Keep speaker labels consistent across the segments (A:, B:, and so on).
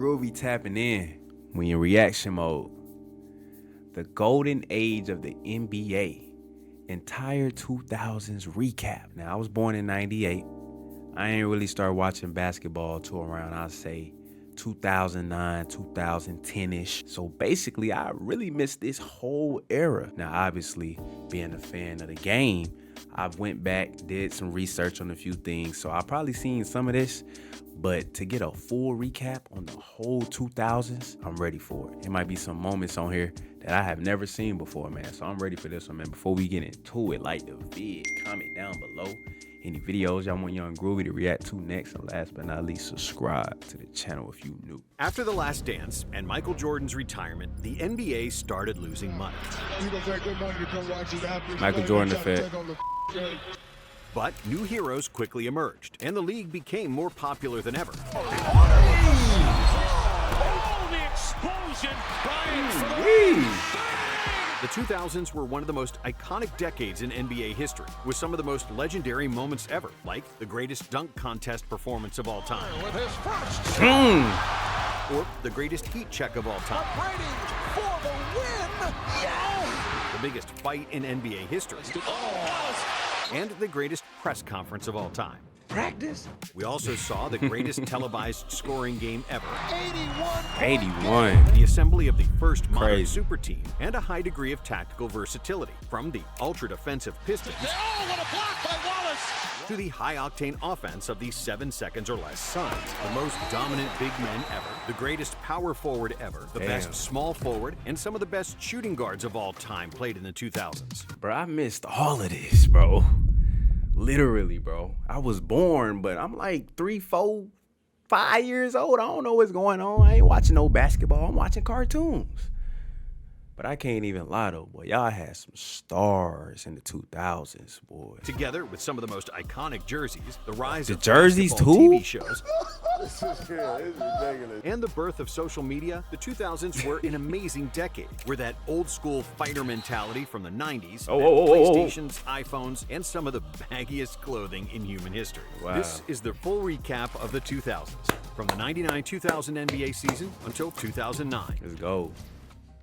A: Groovy tapping in when you're in reaction mode. The golden age of the NBA. Entire 2000s recap. Now, I was born in 98. I ain't really started watching basketball till around, I'd say, 2009, 2010-ish. So basically, I really missed this whole era. Now, obviously, being a fan of the game, I went back, did some research on a few things. So I probably seen some of this, but to get a full recap on the whole 2000s, I'm ready for it. It might be some moments on here that I have never seen before, man. So I'm ready for this one, man. Before we get into it, like the vid, comment down below any videos y'all want Young Groovy to react to next. And last but not least, subscribe to the channel if you new.
B: After The Last Dance and Michael Jordan's retirement, the NBA started losing money.
A: Michael Jordan effect.
B: But new heroes quickly emerged, and the league became more popular than ever.
C: Oh, the explosion!
B: The 2000s were one of the most iconic decades in NBA history, with some of the most legendary moments ever, like the greatest dunk contest performance of all time,
C: With his first
B: or the greatest heat check of all time,
C: Brady for the win! Yeah!
B: the biggest fight in NBA history, and the greatest press conference of all time.
A: Practice?
B: We also saw the greatest televised scoring game ever,
A: 81.
B: the assembly of the first modern super team, and a high degree of tactical versatility, from the ultra-defensive Pistons
C: Oh, what a block by Wallace!
B: to the high-octane offense of the 7 seconds or less Suns, the most dominant big men ever, the greatest power forward ever, the best small forward, and some of the best shooting guards of all time played in the 2000s.
A: Bro, I missed all of this, bro. Literally, bro. I was born, but I'm like 3, 4, 5 years old. I don't know what's going on. I ain't watching no basketball. I'm watching cartoons. But I can't even lie, though, boy. Y'all had some stars in the 2000s, boy.
B: Together with some of the most iconic jerseys, the rise of
A: jerseys
B: basketball
A: too?
B: TV shows, and the birth of social media, the 2000s were an amazing decade, where that old-school fighter mentality from the 90s, PlayStations, iPhones, and some of the baggiest clothing in human history.
A: Wow.
B: This is the full recap of the 2000s, from the 99-2000 NBA season until 2009.
A: Let's go.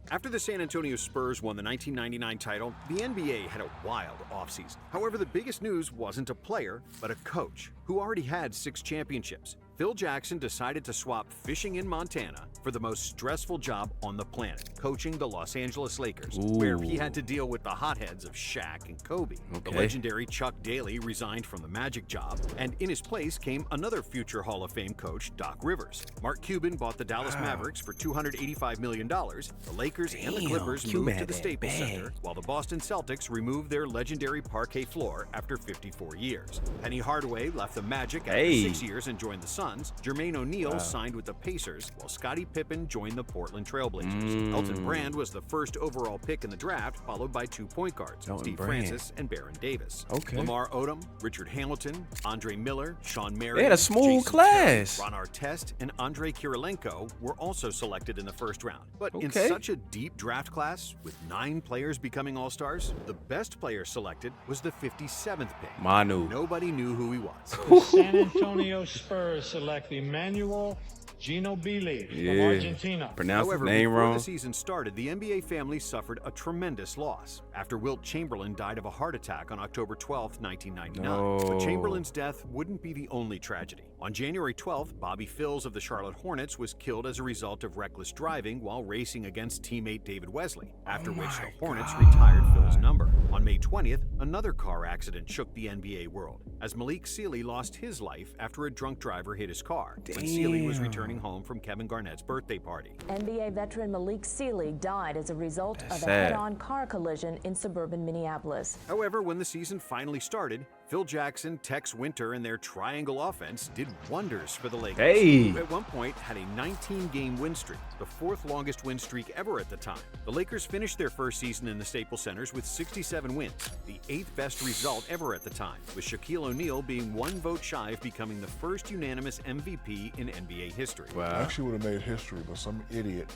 B: After the San Antonio Spurs won the 1999 title, the NBA had a wild offseason. However, the biggest news wasn't a player, but a coach who already had 6 championships. Phil Jackson decided to swap fishing in Montana for the most stressful job on the planet, coaching the Los Angeles Lakers, where he had to deal with the hotheads of Shaq and Kobe. The legendary Chuck Daly resigned from the Magic job, and in his place came another future Hall of Fame coach, Doc Rivers. Mark Cuban bought the Dallas Mavericks for $285 million. The Lakers and the Clippers moved to the Staples Center, while the Boston Celtics removed their legendary parquet floor after 54 years. Penny Hardaway left the Magic after 6 years and joined the Suns. Jermaine O'Neal signed with the Pacers, while Scottie Pippen joined the Portland Trailblazers. Elton Brand was the first overall pick in the draft, followed by 2 point guards, Steve Francis and Baron Davis. Lamar Odom, Richard Hamilton, Andre Miller, Sean Merritt,
A: They had a smooth class.
B: Ron Artest, and Andrei Kirilenko were also selected in the first round. But in such a deep draft class, with 9 players becoming All-Stars, the best player selected was the 57th pick.
A: Manu.
B: Nobody knew who he was.
D: The San Antonio Spurs select Emmanuel Ginobili from Argentina.
A: Pronounced
B: However,
A: his name
B: before
A: wrong.
B: the season started, the NBA family suffered a tremendous loss after Wilt Chamberlain died of a heart attack on October 12, 1999. But Chamberlain's death wouldn't be the only tragedy. On January 12th, Bobby Phills of the Charlotte Hornets was killed as a result of reckless driving while racing against teammate David Wesley, after which the Hornets retired Phil's number. On May 20th, another car accident shook the NBA world, as Malik Sealy lost his life after a drunk driver hit his car when Sealy was returning home from Kevin Garnett's birthday party.
E: NBA veteran Malik Sealy died as a result of a head-on car collision in suburban Minneapolis.
B: However, when the season finally started, Phil Jackson, Tex Winter, and their triangle offense did wonders for the Lakers, who at one point had a 19-game win streak, the 4th longest win streak ever at the time. The Lakers finished their first season in the Staples Centers with 67 wins, the 8th best result ever at the time, with Shaquille O'Neal being 1 vote shy of becoming the first unanimous MVP in NBA history.
F: I actually would have made history, but some idiot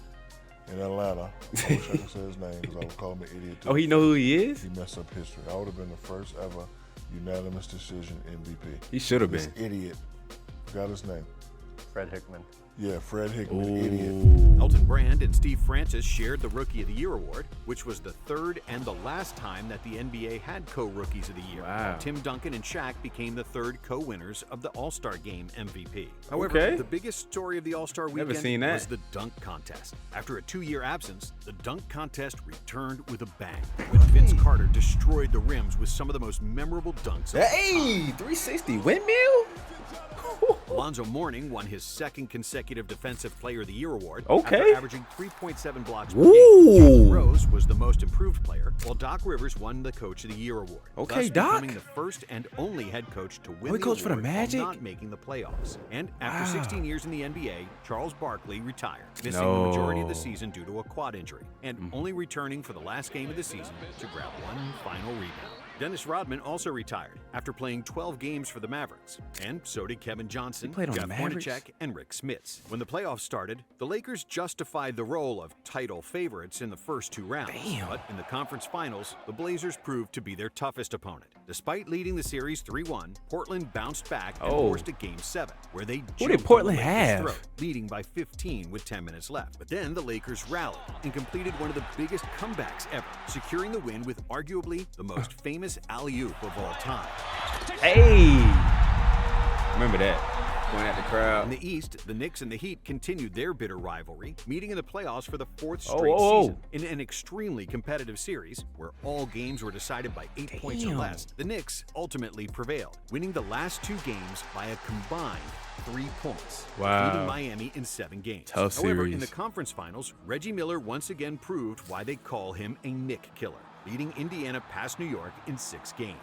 F: in Atlanta, I wish I could say his name because I would call him an idiot too.
A: Oh, he know who he is?
F: He messed up history. I would have been the first ever unanimous decision MVP.
A: He should have
F: This
A: been.
F: idiot, forgot his name.
G: Fred Hickman.
F: Yeah, Fred Hickman, idiot.
B: Elton Brand and Steve Francis shared the Rookie of the Year award, which was the third and the last time that the NBA had co-Rookies of the Year.
A: Wow.
B: Tim Duncan and Shaq became the third co-winners of the All-Star Game MVP. However, the biggest story of the All-Star weekend was the dunk contest. After a 2-year absence, the dunk contest returned with a bang, when Vince Carter destroyed the rims with some of the most memorable dunks of all time.
A: Hey, 360 windmill?
B: Alonzo Mourning won his second consecutive Defensive Player of the Year award
A: Okay.
B: after averaging 3.7 blocks per
A: Ooh.
B: game. Jalen Rose was the most improved player, while Doc Rivers won the Coach of the Year award.
A: Okay,
B: thus
A: Doc.
B: becoming the first and only head coach to win
A: he
B: the
A: coached for the
B: award while
A: Magic?
B: not making the playoffs. And after
A: Wow.
B: 16 years in the NBA, Charles Barkley retired, missing
A: No.
B: the majority of the season due to a quad injury, and only returning for the last game of the season to grab one final rebound. Dennis Rodman also retired after playing 12 games for the Mavericks, and so did Kevin Johnson,
A: He played on the
B: Jeff
A: Mavericks?
B: Hornacek, and Rick Smits. When the playoffs started, the Lakers justified the role of title favorites in the first 2 rounds.
A: Damn.
B: But in the conference finals, the Blazers proved to be their toughest opponent. Despite leading the series 3-1, Portland bounced back and forced a Game 7, where they
A: Who did
B: jumped
A: Portland
B: on the Lakers'
A: have?
B: throat, leading by 15 with 10 minutes left. But then the Lakers rallied and completed one of the biggest comebacks ever, securing the win with arguably the most famous alley-oop of all time.
A: Hey. Remember that. Going at the crowd.
B: In the East, the Knicks and the Heat continued their bitter rivalry, meeting in the playoffs for the 4th
A: Oh,
B: straight
A: oh, oh.
B: season. In an extremely competitive series, where all games were decided by 8 points or
A: Damn.
B: less, the Knicks ultimately prevailed, winning the last 2 games by a combined 3 points,
A: Wow.
B: beating Miami in 7 games.
A: Tough
B: However,
A: series.
B: in the conference finals, Reggie Miller once again proved why they call him a Knick killer, leading Indiana past New York in 6 games.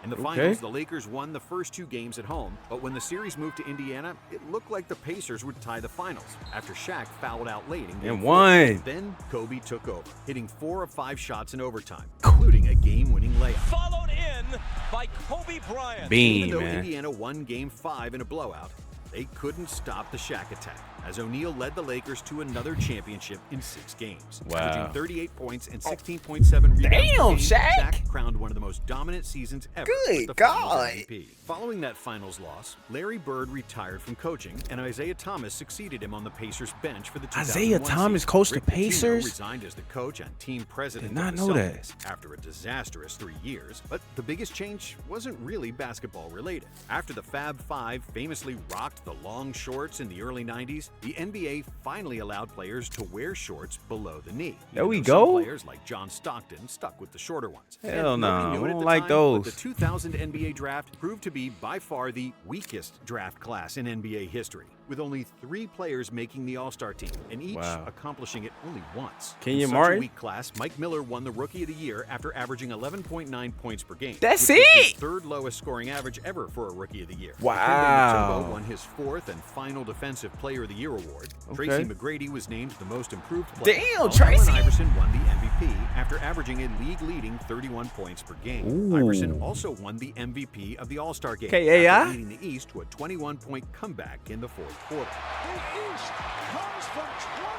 B: In the finals, the Lakers won the first 2 games at home, but when the series moved to Indiana, it looked like the Pacers would tie the finals after Shaq fouled out late in Game
A: And
B: 4.
A: won.
B: Then Kobe took over, hitting 4 of 5 shots in overtime, including a game-winning layup.
C: Followed in by Kobe Bryant.
A: Beam,
B: Even though
A: man.
B: Indiana won Game 5 in a blowout, they couldn't stop the Shaq attack, as O'Neal led the Lakers to another championship in 6 games.
A: Wow.
B: Averaging 38 points and 16.7 rebounds per
A: Damn,
B: game,
A: Shaq.
B: crowned one of the most dominant seasons ever.
A: Good
B: with the Finals
A: God.
B: MVP. Following that finals loss, Larry Bird retired from coaching, and Isaiah Thomas succeeded him on the Pacers bench for the 2001
A: Isaiah Thomas
B: season.
A: coached the
B: Rick Pitino
A: Pacers?
B: resigned as the coach and team president
A: Did not
B: of the
A: know that.
B: Celtics after a disastrous 3 years. But the biggest change wasn't really basketball related. After the Fab Five famously rocked the long shorts in the early 90s, the NBA finally allowed players to wear shorts below the knee.
A: There we
B: Even though some
A: go.
B: Players like John Stockton stuck with the shorter ones.
A: Hell
B: And
A: no,
B: nobody knew it
A: I
B: at
A: don't
B: the
A: like
B: time,
A: those.
B: But the 2000 NBA draft proved to be by far the weakest draft class in NBA history, with only 3 players making the All-Star team, and each
A: Wow.
B: accomplishing it only once.
A: Kenyon
B: In such
A: Martin?
B: a weak class, Mike Miller won the Rookie of the Year after averaging 11.9 points per game.
A: That's
B: which was
A: it?
B: the 3rd lowest scoring average ever for a Rookie of the Year.
A: Wow.
B: Dikembe Mutombo won his 4th and final Defensive Player of the Year award.
A: Okay.
B: Tracy McGrady was named the most improved player.
A: Damn,
B: while
A: Tracy.
B: Allen Iverson won the MVP after averaging a league-leading 31 points per game.
A: Ooh.
B: Iverson also won the MVP of the All-Star game
A: KAI?
B: after leading the East to a 21-point comeback in the 4th quarter.
C: The East comes from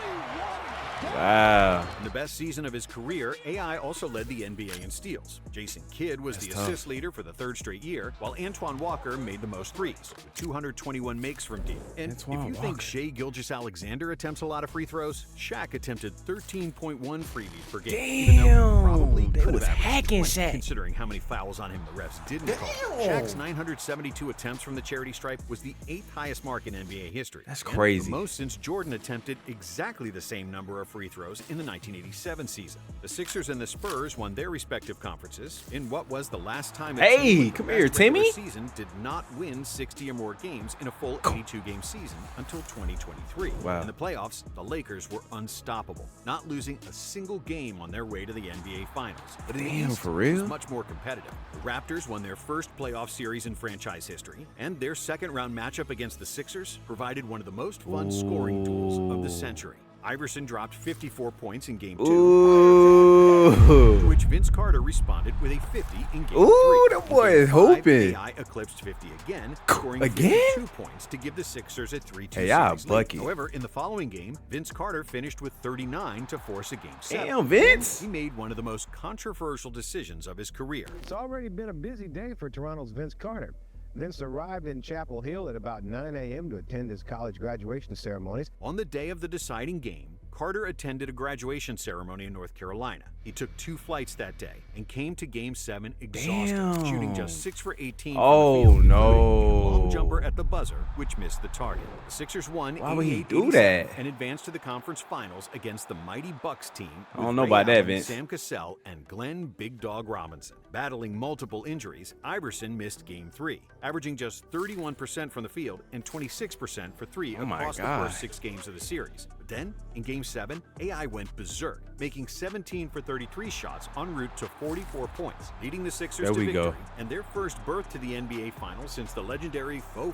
C: 21 down.
A: Wow.
B: In the best season of his career, AI also led the NBA in steals. Jason Kidd was
A: That's
B: the
A: tough.
B: assist leader for the 3rd straight year, while Antoine Walker made the most threes, with 221 makes from deep. And
A: Antoine
B: if you think
A: Walker.
B: Shai Gilgeous-Alexander attempts a lot of free throws, Shaq attempted 13.1 freebies per game. Even though he
A: Damn,
B: probably
A: they
B: could
A: was
B: have averaged
A: hacking
B: 20,
A: Shaq.
B: considering how many fouls on him the refs didn't call. Shaq's 972 attempts from the charity stripe was the 8th highest mark in NBA history.
A: That's
B: and
A: crazy.
B: the most since Jordan attempted exactly the same number of free throws in the 1987 season. The Sixers and the Spurs won their respective conferences in what was the last time a
A: Hey,
B: team with the
A: come
B: best
A: here,
B: regular
A: Timmy.
B: season did not win 60 or more games in a full 82-game season until 2023.
A: Wow.
B: In the playoffs, the Lakers were unstoppable, not losing a single game on their way to the NBA Finals. But in the
A: Damn,
B: East,
A: for
B: it was
A: real?
B: much more competitive. The Raptors won their first playoff series in franchise history, and their second-round matchup against the Sixers provided one of the most fun scoring duels of the century. Iverson dropped 54 points in Game 2, to
A: Ooh.
B: which Vince Carter responded with a 50 in Game 3.
A: Ooh, that
B: In
A: boy
B: Game
A: is
B: 5,
A: hooping.
B: AI eclipsed 50 again, scoring
A: Again?
B: 52 points to give the Sixers a 3-2
A: AI
B: series lead.
A: bucket.
B: However, in the following game, Vince Carter finished with 39 to force a Game 7.
A: Damn, Vince.
B: He made one of the most controversial decisions of his career.
G: It's already been a busy day for Toronto's Vince Carter. Vince arrived in Chapel Hill at about 9 a.m. to attend his college graduation ceremonies.
B: On the day of the deciding game, Carter attended a graduation ceremony in North Carolina. He took 2 flights that day and came to Game 7 exhausted, shooting just 6 for 18 from the field.
A: No.
B: A long jumper at the buzzer, which missed the target. The Sixers won.
A: Why would he do that?
B: And advanced to the conference finals against the mighty Bucks team.
A: I don't know about that, Vince.
B: Sam Cassell and Glenn Big Dog Robinson. Battling multiple injuries, Iverson missed Game 3, averaging just 31% from the field and 26% for 3 across the first 6 games of the series. But then, in Game 7, AI went berserk, making 17 for 33 shots en route to 44 points, leading the Sixers to victory and their first berth to the NBA Finals since the legendary Fo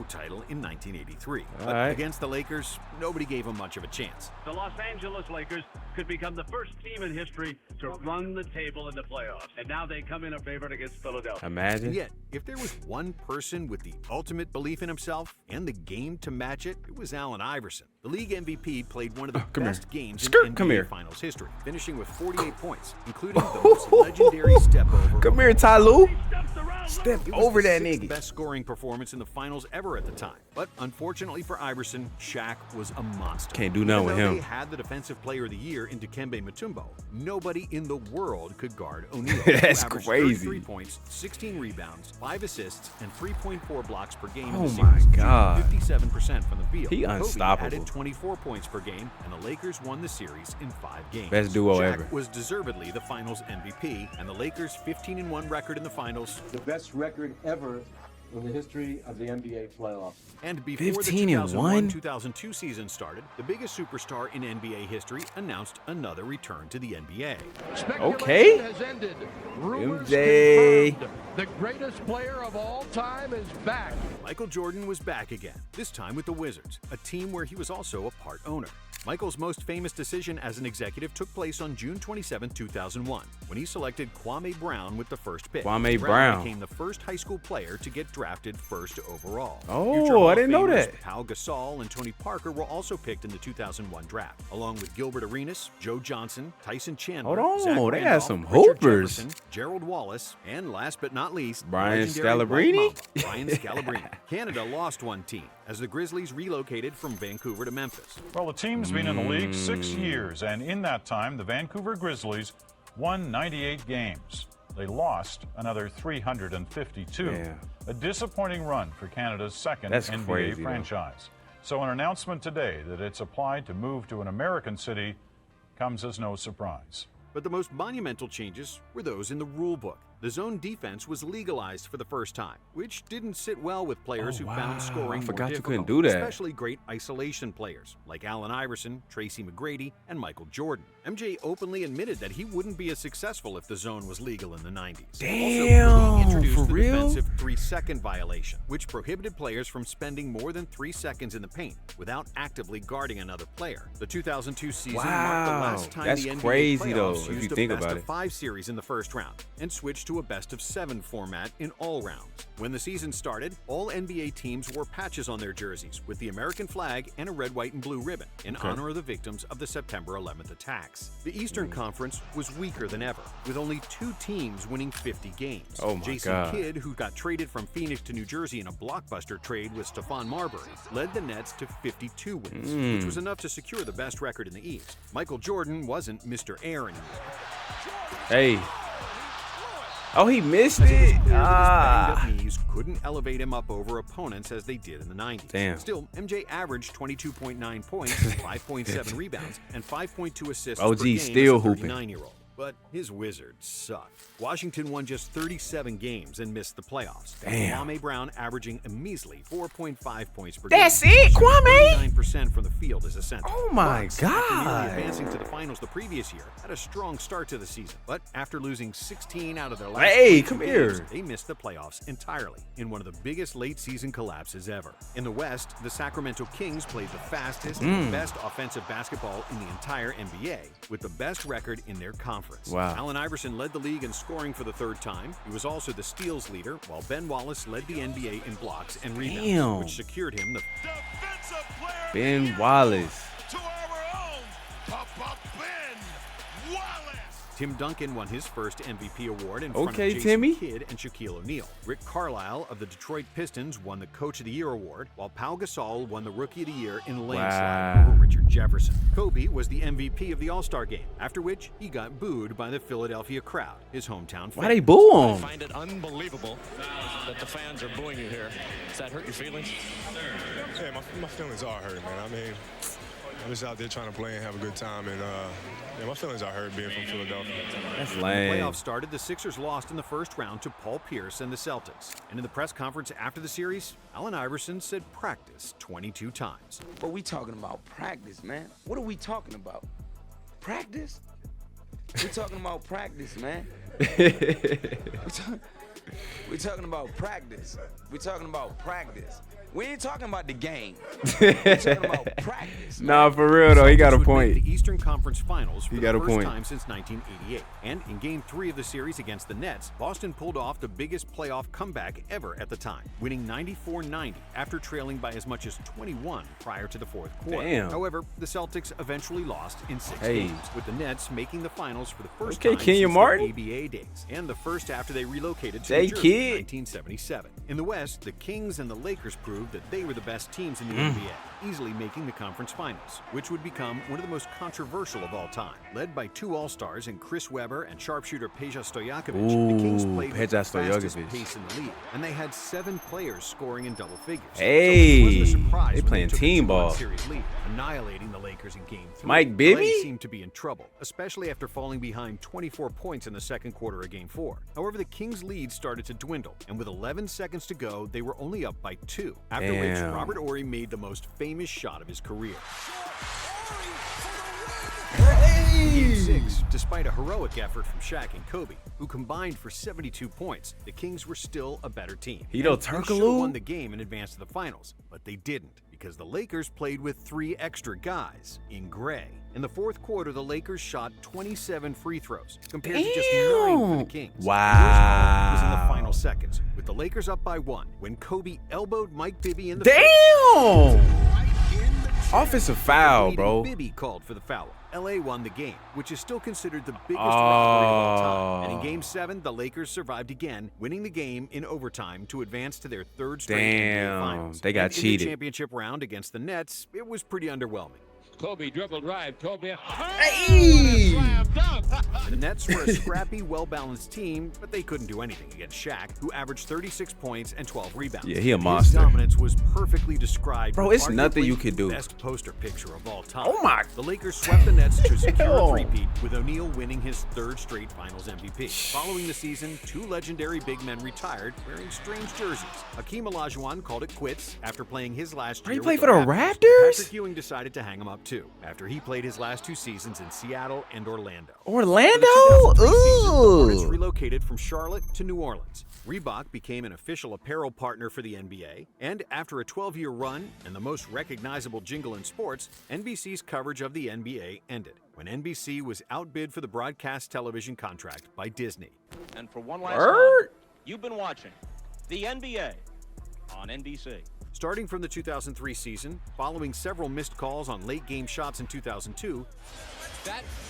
B: title in 1983. But against the Lakers, nobody gave them much of a chance.
H: The Los Angeles Lakers could become the first team in history to run the table in the playoffs, and now they come in a favorite against Philadelphia.
A: Imagine.
B: And yet, if there was one person with the ultimate belief in himself and the game to match it, it was Allen Iverson. The league MVP played one of the best games in NBA Finals history, finishing with 48 points, including the most legendary step over.
A: Come here, Ty Lue. Step over that nigga.
B: Best scoring performance in the finals ever at the time. But unfortunately for Iverson, Shaq was a monster.
A: Can't do nothing with him.
B: They had the Defensive Player of the Year in Dikembe Mutombo. Nobody in the world could guard O'Neal.
A: That's crazy.
B: 33 points, 16 rebounds, 5 assists, and 3.4 blocks per game.
A: Oh my God.
B: 57% from the field.
A: He unstoppable.
B: Kobe added 24 points per game, and the Lakers won the series in 5 games.
A: Best duo
B: Shaq
A: ever.
B: was deservedly the Finals MVP, and the Lakers' 15-1 record in the Finals.
I: The best record ever in the history of the NBA playoffs.
B: And before the 2001-2002 season started, the biggest superstar in NBA history announced another return to the NBA.
A: Okay.
C: Has ended. Rumors
A: MJ.
C: confirmed. The greatest player of all time is back.
B: Michael Jordan was back again, this time with the Wizards, a team where he was also a part owner. Michael's most famous decision as an executive took place on June 27, 2001, when he selected Kwame Brown with the first pick.
A: Kwame Brown
B: became the first high school player to get drafted first overall.
A: Oh, I didn't know that.
B: Pau Gasol and Tony Parker were also picked in the 2001 draft, along with Gilbert Arenas, Joe Johnson, Tyson Chandler,
A: Hold on,
B: Zach
A: they
B: Randolph,
A: had some
B: Richard
A: hoopers.
B: Jefferson, Gerald Wallace, and last but not least,
A: Brian
B: legendary
A: Scalabrine?
B: White Mamba, Brian Scalabrine. Canada lost one team as the Grizzlies relocated from Vancouver to Memphis.
J: Well, the team's been in the league 6 years, and in that time, the Vancouver Grizzlies won 98 games. They lost another 352.
A: Yeah.
J: A disappointing run for Canada's second
A: That's
J: NBA
A: crazy,
J: franchise. So an announcement today that it's applied to move to an American city comes as no surprise.
B: But the most monumental changes were those in the rule book. The zone defense was legalized for the first time, which didn't sit well with players who found scoring
A: I forgot
B: more
A: you
B: difficult,
A: couldn't do that.
B: especially great isolation players like Allen Iverson, Tracy McGrady, and Michael Jordan. MJ openly admitted that he wouldn't be as successful if the zone was legal in the 90s.
A: Damn,
B: also, he introduced
A: for
B: the
A: real?
B: defensive 3-second violation, which prohibited players from spending more than 3 seconds in the paint without actively guarding another player. The 2002 season marked the last time
A: That's
B: the NBA
A: crazy, though,
B: playoffs
A: if
B: used
A: you think
B: a
A: about it.
B: best-of-5 series in the first round and switched to a best-of-7 format in all rounds. When the season started, all NBA teams wore patches on their jerseys with the American flag and a red, white, and blue ribbon in honor of the victims of the September 11th attacks. The Eastern Conference was weaker than ever, with only 2 teams winning 50 games.
A: Oh my
B: Jason
A: God.
B: Kidd, who got traded from Phoenix to New Jersey in a blockbuster trade with Stephon Marbury, led the Nets to 52 wins, which was enough to secure the best record in the East. Michael Jordan wasn't Mr. Air anymore.
A: Hey. Oh, he missed
B: As it was
A: it.
B: clear that his banged-up knees couldn't elevate him up over opponents as they did in the 90s.
A: Damn.
B: Still, MJ averaged 22.9 points, 5.7 rebounds, and 5.2 assists
A: OG
B: per game
A: still
B: as a
A: hooping.
B: 39-year-old. But his Wizards sucked. Washington won just 37 games and missed the playoffs.
A: Damn.
B: Kwame Brown averaging a measly 4.5 points per
A: That's
B: game.
A: it, Kwame?
B: 9% from the field as a center.
A: Oh my
B: Bucks, after nearly
A: God.
B: advancing to the finals the previous year, had a strong start to the season. But after losing 16 out of their last
A: Hey,
B: 22
A: come
B: games,
A: here.
B: they missed the playoffs entirely in one of the biggest late-season collapses ever. In the West, the Sacramento Kings played the fastest and best offensive basketball in the entire NBA, with the best record in their conference.
A: Wow.
B: Allen Iverson led the league in scoring for the 3rd time. He was also the steals leader, while Ben Wallace led the NBA in blocks and rebounds,
A: Damn.
B: which secured him the
C: Defensive player
A: Ben Wallace.
C: to our own Papa Ben Wallace.
B: Tim Duncan won his first MVP award in front of
A: Okay,
B: Jason
A: Timmy.
B: Kidd and Shaquille O'Neal. Rick Carlisle of the Detroit Pistons won the Coach of the Year award, while Pau Gasol won the Rookie of the Year in landslide over Richard Jefferson. Kobe was the MVP of the All-Star game, after which he got booed by the Philadelphia crowd, his hometown fans.
A: Why they boo
K: I
A: him?
K: find it unbelievable that the fans are booing you here. Does that hurt your feelings?
L: Yeah, my feelings are hurt, man. I mean, I'm just out there trying to play and have a good time, and yeah, my feelings are hurt being from Philadelphia.
A: That's
B: When
A: lame.
B: the playoffs started, the Sixers lost in the first round to Paul Pierce and the Celtics. And in the press conference after the series, Allen Iverson said practice 22 times.
M: But we talking about practice, man. What are we talking about? Practice? We talking about practice, man. We talking about practice. We talking about practice. We ain't talking about the game. We're talking about practice.
A: Nah, for real though, he got a
B: Celtics would make
A: point.
B: the Eastern Conference Finals for
A: He got
B: the
A: a
B: first
A: point.
B: time since 1988. And in Game 3 of the series against the Nets, Boston pulled off the biggest playoff comeback ever at the time, winning 94-90 after trailing by as much as 21 prior to the fourth quarter.
A: Damn.
B: However, the Celtics eventually lost in 6
A: Hey.
B: games, with the Nets making the finals for the first
A: Okay,
B: time
A: Kenya
B: since
A: Martin.
B: the ABA days, and the first after they relocated to
A: J.
B: New Jersey
A: Kidd.
B: in 1977. In the West, the Kings and the Lakers proved that they were the best teams in the
A: Mm.
B: NBA, easily making the conference finals, which would become one of the most controversial of all time. Led by 2 All-Stars in Chris Webber and sharpshooter Peja Stojakovic, the Kings
A: Ooh,
B: played with
A: Peja
B: the fastest
A: Stojakovic.
B: pace in the league, and they had 7 players scoring in double figures.
A: Hey,
B: so it wasn't a surprise
A: they
B: when
A: playing
B: took a
A: team
B: 2-1
A: ball.
B: series lead, annihilating the Lakers in Game 3.
A: Mike Bibby?
B: LA seemed to be in trouble, especially after falling behind 24 points in the second quarter of Game 4. However, the Kings' lead started to dwindle, and with 11 seconds to go, they were only up by 2. After which,
A: Damn.
B: Robert Horry made the most famous shot of his career. Game 6, despite a heroic effort from Shaq and Kobe, who combined for 72 points, the Kings were still a better team.
A: Hito
B: And they
A: Turkoglu?
B: should've won the game and advanced to the finals, but they didn't, because the Lakers played with 3 extra guys in gray. In the fourth quarter, the Lakers shot 27 free throws, compared to just 9 for the Kings. The worst part was in the final seconds, with the Lakers up by 1, when Kobe elbowed Mike Bibby in the face.
A: Damn! Offensive foul, bro.
B: Bibby called for the foul. LA won the game, which is still considered the biggest rivalry of all time. And in Game 7, the Lakers survived again, winning the game in overtime to advance to their 3rd straight NBA Finals.
A: They got
B: And
A: cheated.
B: In the championship round against the Nets, it was pretty underwhelming.
D: Kobe dribble drive. Kobe.
A: Hey!
B: The Nets were a scrappy, well-balanced team, but they couldn't do anything against Shaq, who averaged 36 points and 12 rebounds.
A: Yeah, he a
B: And
A: monster.
B: His dominance was perfectly described.
A: Bro,
B: with
A: it's nothing
B: arguably
A: you could do.
B: the best poster picture of all time.
A: Oh my-
B: The Lakers swept the Nets to secure a
A: Damn.
B: three-peat, with O'Neal winning his 3rd straight Finals MVP. Following the season, 2 legendary big men retired wearing strange jerseys. Hakeem Olajuwon called it quits after playing his last year.
A: He
B: with
A: played for the Raptors?
B: Patrick Ewing decided to hang him up too, after he played his last 2 seasons in Seattle and Orlando.
A: Orlando?
B: For the 2003 season, the Hornets
A: Ooh.
B: relocated from Charlotte to New Orleans. Reebok became an official apparel partner for the NBA, and after a 12-year run and the most recognizable jingle in sports, NBC's coverage of the NBA ended when NBC was outbid for the broadcast television contract by Disney.
K: And for one last
A: Word?
K: time, you've been watching the NBA on NBC.
B: Starting from the 2003 season, following several missed calls on late-game shots in 2002,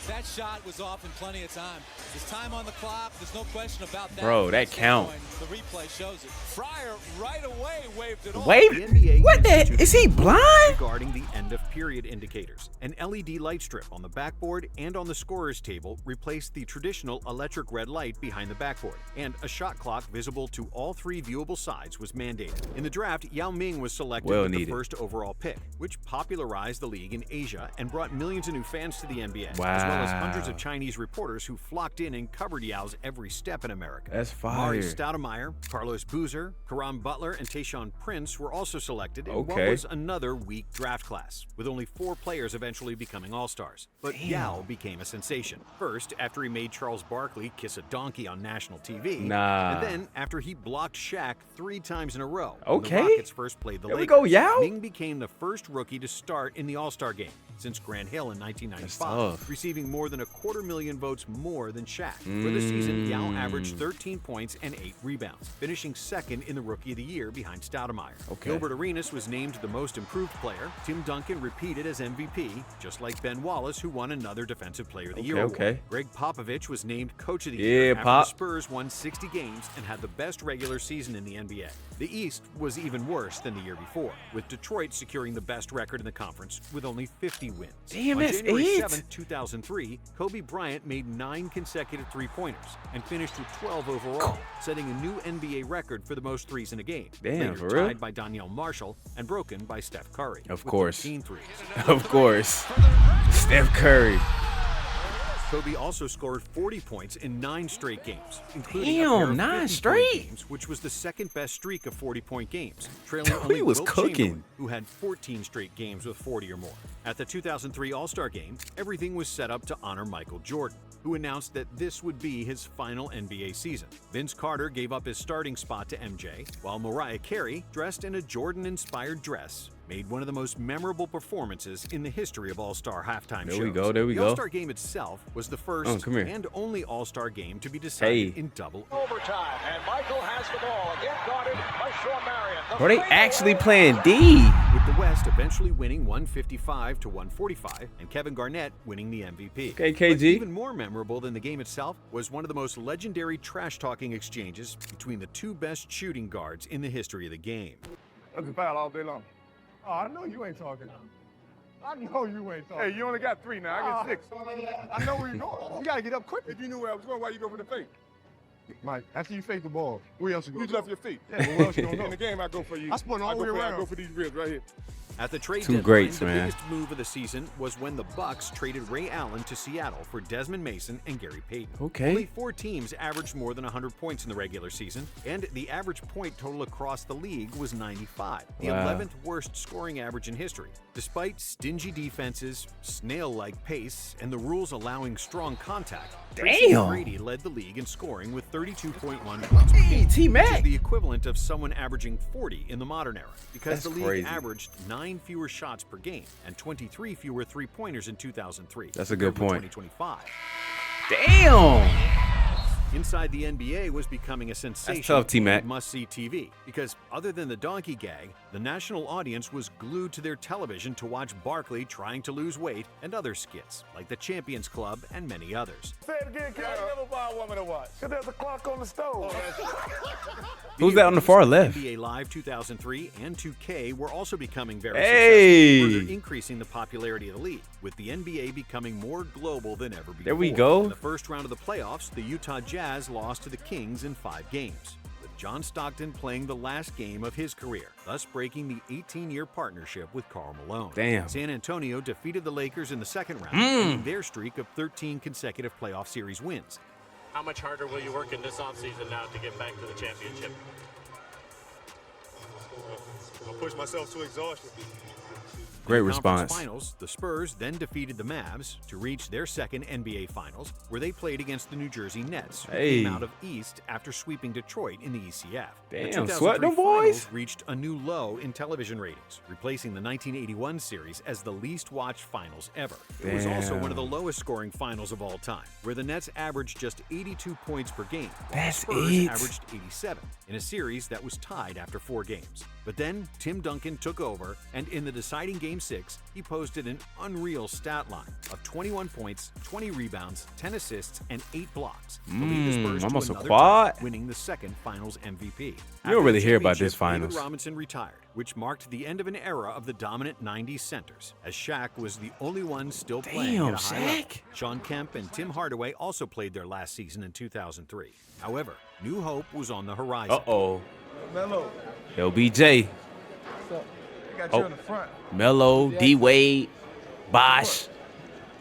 N: That shot was off in plenty of time. There's time on the clock. There's no question about that.
A: Bro, that count.
N: The replay shows it. Fryer right away waved it off.
A: Wait,
B: the NBA
A: what the?
B: instituted
A: Is he
B: rules
A: blind?
B: regarding the end-of-period indicators. An LED light strip on the backboard and on the scorer's table replaced the traditional electric red light behind the backboard, and a shot clock visible to all 3 viewable sides was mandated. In the draft, Yao Ming was selected
A: Well
B: with the
A: needed.
B: first overall pick, which popularized the league in Asia and brought millions of new fans to the NBA, as well as
A: Wow.
B: hundreds of Chinese reporters who flocked in and covered Yao's every step in America.
A: That's fire.
B: Mari Stoudemire, Carlos Boozer, Karam Butler, and Tayshaun Prince were also selected in what
A: Okay.
B: was another weak draft class, with only 4 players eventually becoming All-Stars. But Yao became a sensation. First, after he made Charles Barkley kiss a donkey on national TV.
A: Nah.
B: And then, after he blocked Shaq 3 times in a row.
A: Okay.
B: When the Rockets first played the
A: There we
B: Lakers.
A: go, Yao.
B: Ming became the first rookie to start in the All-Star game since Grant Hill in 1995,
A: tough.
B: receiving more than 250,000 votes more than Shaq. For the season, Yao averaged 13 points and 8 rebounds, finishing 2nd in the Rookie of the Year behind Stoudemire.
A: Okay.
B: Gilbert Arenas was named the most improved player. Tim Duncan repeated as MVP, just like Ben Wallace, who won another Defensive Player of the Year award.
A: Okay.
B: Greg Popovich was named Coach of the Year after
A: Pop.
B: the Spurs won 60 games and had the best regular season in the NBA. The East was even worse than the year before, with Detroit securing the best record in the conference with only 50 wins.
A: Damn,
B: On
A: that's
B: January
A: it.
B: 7, 2003, Kobe Bryant made 9 consecutive three-pointers and finished with 12 overall, setting a new NBA record for the most threes in a game.
A: Damn,
B: Later
A: for real?
B: tied by Danielle Marshall and broken by Steph Curry.
A: Of
B: with
A: course.
B: 13 threes.
A: Of course. Steph Curry.
B: Kobe also scored 40 points in 9 straight games, including a pair
A: Damn,
B: of
A: 9
B: 50-point
A: straight?
B: games, which was the second best streak of 40-point games, trailing
A: He
B: only
A: was
B: Wilt
A: cooking.
B: Chamberlain, who had 14 straight games with 40 or more. At the 2003 All-Star Game, everything was set up to honor Michael Jordan, who announced that this would be his final NBA season. Vince Carter gave up his starting spot to MJ, while Mariah Carey, dressed in a Jordan-inspired dress, made one of the most memorable performances in the history of All-Star halftime shows.
A: There we go, there we
B: the
A: go.
B: All-Star Game itself was the first
A: come here.
B: and only All-Star Game to be decided
A: Hey.
B: in double
C: Overtime, and Michael has the ball. Again guarded by Shawn Marion.
A: Bro, they actually playing D.
B: with the West eventually winning 155 to 145, and Kevin Garnett winning the MVP.
A: Okay,
B: But
A: KG.
B: even more memorable than the game itself was one of the most legendary trash-talking exchanges between the two best shooting guards in the history of the game.
O: That's a foul all day long. Oh, I know you ain't talking. I know you ain't talking. Hey, you only got 3 now. I get 6. I know where you're going. You got to get up quick. If you knew where I was going, why you go for the fake? Mike, after you fake the ball, where else you go? You left your feet. Yeah, but where else you gonna go? In the game, I go for you. I spun all the way around. I go for these ribs right here.
B: At the trade
A: Two
B: deadline,
A: greats,
B: the
A: man.
B: biggest move of the season was when the Bucks traded Ray Allen to Seattle for Desmond Mason and Gary Payton.
A: Okay.
B: Only 4 teams averaged more than 100 points in the regular season, and the average point total across the league was 95, the
A: Wow.
B: 11th worst scoring average in history. Despite stingy defenses, snail-like pace, and the rules allowing strong contact, Tracy
A: Damn.
B: Brady led the league in scoring with 32.1 points per game, which
A: T-Mac.
B: is the equivalent of someone averaging 40 in the modern era, because
A: That's
B: the league
A: crazy.
B: averaged 9 fewer shots per game and 23 fewer three-pointers in 2003.
A: That's a good
B: compared with
A: point.
B: 2025.
A: Damn.
B: Inside the NBA was becoming a sensation.
A: tough, T-Mac.
B: and must-see TV because other than the donkey gag, the national audience was glued to their television to watch Barkley trying to lose weight and other skits like the Champions Club and many others.
O: Say it again, kid. I never buy a woman to watch. Because there's a clock on the stove.
A: Who's that on the far left?
B: NBA Live 2003 and 2K were also becoming very
A: Hey.
B: successful, further increasing the popularity of the league, with the NBA becoming more global than ever before.
A: There we go.
B: In the first round of the playoffs, the Utah Jazz lost to the Kings in 5 games, with John Stockton playing the last game of his career, thus breaking the 18-year partnership with Karl Malone.
A: Damn.
B: San Antonio defeated the Lakers in the second round,
A: Mm.
B: ending their streak of 13 consecutive playoff series wins.
P: How much harder will you work in this offseason now to get back to the championship?
L: I'll push myself to exhaustion.
A: Great
B: In the conference
A: response.
B: Finals, the Spurs then defeated the Mavs to reach their second NBA Finals, where they played against the New Jersey Nets, who
A: Hey.
B: came out of East after sweeping Detroit in the ECF.
A: Damn,
B: the 2003
A: sweat them boys.
B: Finals reached a new low in television ratings, replacing the 1981 series as the least-watched finals ever. It was also one of the
A: Damn.
B: lowest-scoring finals of all time, where the Nets averaged just 82 points per game, while
A: That's
B: the Spurs
A: it.
B: averaged 87 in a series that was tied after 4 games. But then Tim Duncan took over, and in the deciding Game 6, he posted an unreal stat line of 21 points, 20 rebounds, 10 assists, and 8 blocks. to lead the Spurs to
A: almost a
B: another
A: quad.
B: title, winning the second Finals MVP.
A: You
B: After
A: don't really
B: the
A: hear about this
B: championship,
A: Finals.
B: David Robinson retired, which marked the end of an era of the dominant 90s centers, as Shaq was the only one still playing
A: Damn,
B: at a high level.
A: Shaq.
B: Sean Kemp and Tim Hardaway also played their last season in 2003. However, new hope was on the horizon.
A: Uh-oh.
O: Melo.
A: LBJ.
O: What's up? They got
A: Oh.
O: you in the front.
A: Melo, D-Wade, Bosh.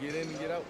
O: Get in and get out.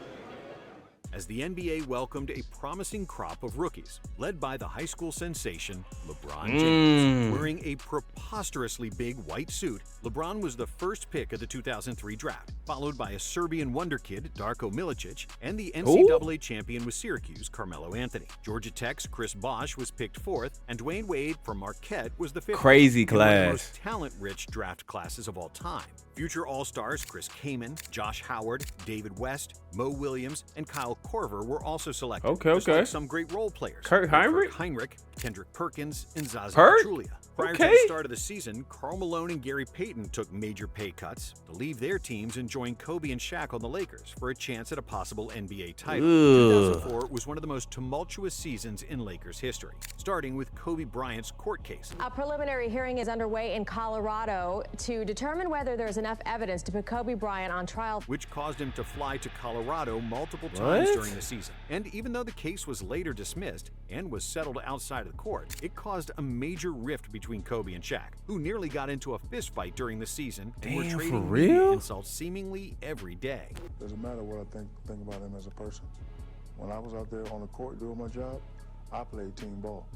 B: As the NBA welcomed a promising crop of rookies, led by the high school sensation LeBron James. Wearing a preposterously big white suit, LeBron was the first pick of the 2003 draft, followed by a Serbian wonderkid, Darko Milicic, and the NCAA champion with Syracuse, Carmelo Anthony. Georgia Tech's Chris Bosh was picked 4th, and Dwayne Wade from Marquette was the 5th.
A: Crazy
B: in one of the
A: class.
B: most talent-rich draft classes of all time. Future All-Stars Chris Kaman, Josh Howard, David West, Mo Williams, and Kyle Korver were also selected. Just like some great role players.
A: Kurt
B: Heinrich, Kendrick Perkins, and Zaza Pachulia. Prior to the start of the season, Karl Malone and Gary Payton took major pay cuts to leave their teams and join Kobe and Shaq on the Lakers for a chance at a possible NBA title. 2004 was one of the most tumultuous seasons in Lakers history, starting with Kobe Bryant's court case.
Q: A preliminary hearing is underway in Colorado to determine whether there's enough evidence to put Kobe Bryant on trial,
B: which caused him to fly to Colorado multiple times during the season. And even though the case was later dismissed and was settled outside of the court, it caused a major rift between Kobe and Shaq, who nearly got into a fist fight during the season and were trading media insults seemingly every day.
F: Doesn't matter what I think about him as a person. When I was out there on the court doing my job, I played team ball.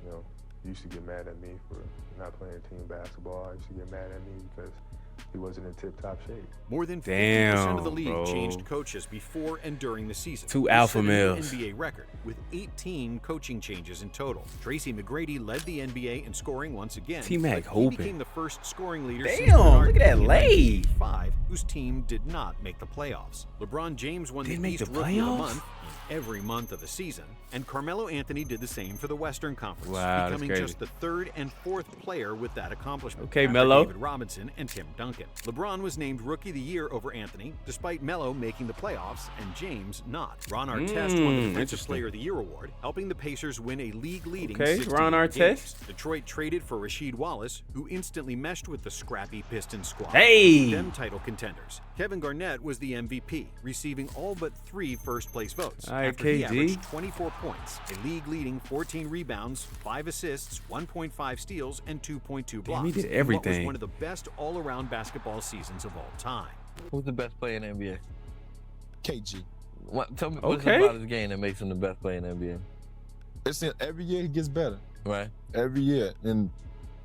R: You know, he used to get mad at me for not playing team basketball. I used to get mad at me because he wasn't in tip-top shape.
B: More than 50% of the league changed coaches before and during the season.
A: Two alpha males.
B: NBA record with 18 coaching changes in total. Tracy McGrady led the NBA in scoring once again.
A: T-Mac
B: He
A: hoping.
B: became the first scoring leader
A: Look at that lay.
B: whose team did not make the playoffs. LeBron James won the East Rookie of the Month in every month of the season, and Carmelo Anthony did the same for the Western Conference, becoming just the 3rd and 4th player with that accomplishment.
A: Okay,
B: after
A: Melo.
B: David Robinson and Tim Duncan. LeBron was named Rookie of the Year over Anthony, despite Melo making the playoffs and James not. Ron Artest won the Defensive Player of the Year award, helping the Pacers win a league-leading 16
A: Ron Artest.
B: games. Detroit traded for Rasheed Wallace, who instantly meshed with the scrappy Pistons squad. Them title contenders. Kevin Garnett was the MVP, receiving all but 3 first-place votes. After he averaged 24 points, a league-leading 14 rebounds, 5 assists, 1.5 steals, and 2.2 blocks.
A: he did
B: What
A: everything.
B: was one of the best all-around basketball seasons of all time.
S: Who's the best player in the NBA?
T: KG.
S: Tell me what's about his game that makes him the best player in the NBA?
T: It's every year he gets better.
S: Right.
T: Every year. And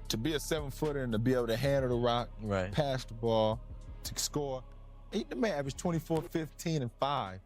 T: to be a 7-footer and to be able to handle the rock, pass the ball, to score. The man averaged 24, 15, and 5.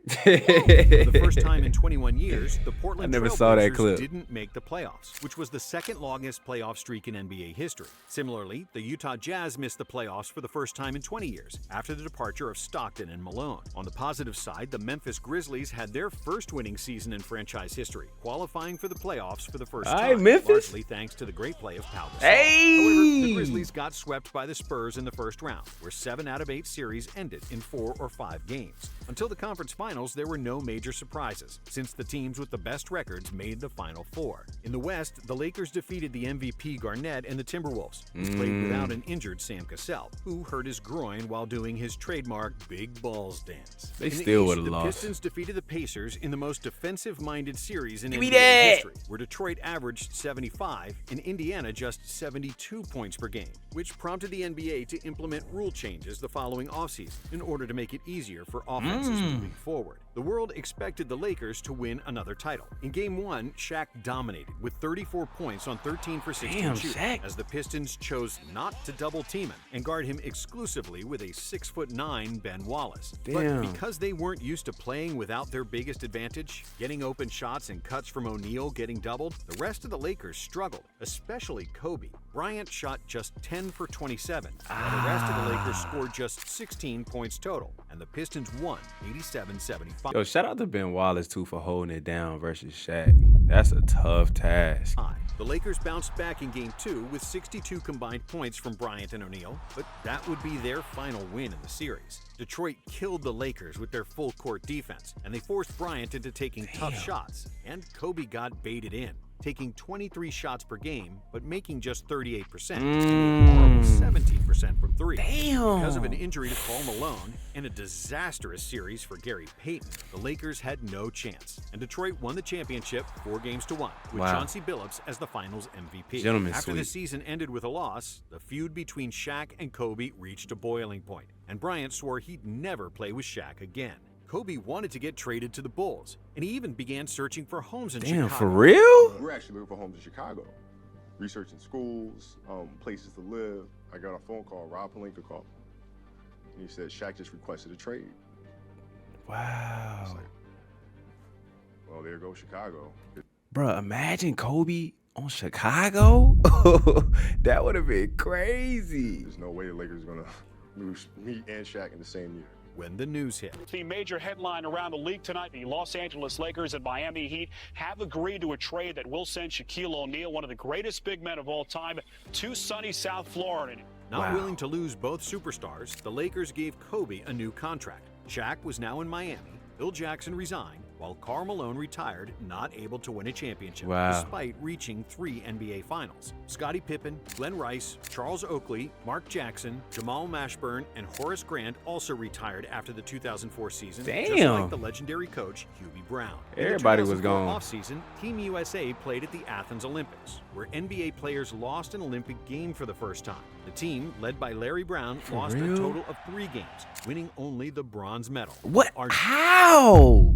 B: For the first time in 21 years, the Portland Trailblazers didn't make the playoffs, which was the second longest playoff streak in NBA history. Similarly, the Utah Jazz missed the playoffs for the first time in 20 years, after the departure of Stockton and Malone. On the positive side, the Memphis Grizzlies had their first winning season in franchise history, qualifying for the playoffs for the first time, largely thanks to the great play of Pau Gasol. However, the Grizzlies got swept by the Spurs in the first round, where 7 out of 8 series ended in 4 or 5 games. Until the conference finals, there were no major surprises, since the teams with the best records made the Final Four. In the West, the Lakers defeated the MVP Garnett and the Timberwolves, who played without an injured Sam Cassell, who hurt his groin while doing his trademark big balls dance.
A: They still would have
B: The
A: lost.
B: Pistons defeated the Pacers in the most defensive-minded series in
A: Give me
B: NBA
A: that.
B: history, where Detroit averaged 75 and Indiana just 72 points per game, which prompted the NBA to implement rule changes the following offseason in order to make it easier for offenses moving forward. The world expected the Lakers to win another title. In Game 1, Shaq dominated with 34 points on 13 for 16 shooting, as the Pistons chose not to double-team him and guard him exclusively with a 6'9" Ben Wallace. But because they weren't used to playing without their biggest advantage, getting open shots and cuts from O'Neal getting doubled, the rest of the Lakers struggled, especially Kobe. Bryant shot just 10 for 27, while the rest of the Lakers scored just 16 points total, and the Pistons won 87-75.
A: Yo, shout out to Ben Wallace, too, for holding it down versus Shaq. That's a tough task.
B: The Lakers bounced back in Game 2 with 62 combined points from Bryant and O'Neal, but that would be their final win in the series. Detroit killed the Lakers with their full-court defense, and they forced Bryant into taking tough shots, and Kobe got baited in, taking 23 shots per game, but making just 38%, and a horrible 17% from 3. Because of an injury to Karl Malone and a disastrous series for Gary Payton, the Lakers had no chance, and Detroit won the championship 4-1, with Chauncey Billups as the Finals MVP. After the season ended with a loss, the feud between Shaq and Kobe reached a boiling point, and Bryant swore he'd never play with Shaq again. Kobe wanted to get traded to the Bulls, and he even began searching for homes in Chicago.
A: For real?
U: We're actually looking for homes in Chicago, researching schools, places to live. I got a phone call, Rob Pelinka called.
L: And he said Shaq just requested a trade.
A: Wow.
L: Like, well, there goes Chicago.
A: Bruh, imagine Kobe on Chicago. That would have been crazy.
L: There's no way the Lakers are going to lose me and Shaq in the same year.
B: When the news hit.
U: The major headline around the league tonight, the Los Angeles Lakers and Miami Heat have agreed to a trade that will send Shaquille O'Neal, one of the greatest big men of all time, to sunny South Florida.
B: Not willing to lose both superstars, the Lakers gave Kobe a new contract. Shaq was now in Miami. Phil Jackson resigned, while Karl Malone retired, not able to win a championship, despite reaching 3 NBA Finals. Scottie Pippen, Glenn Rice, Charles Oakley, Mark Jackson, Jamal Mashburn, and Horace Grant also retired after the 2004 season, just like the legendary coach Hubie Brown.
A: Everybody was gone.
B: In the 2004 offseason, Team USA played at the Athens Olympics, where NBA players lost an Olympic game for the first time. The team, led by Larry Brown, lost a total of 3 games, winning only the bronze medal.
A: What? How?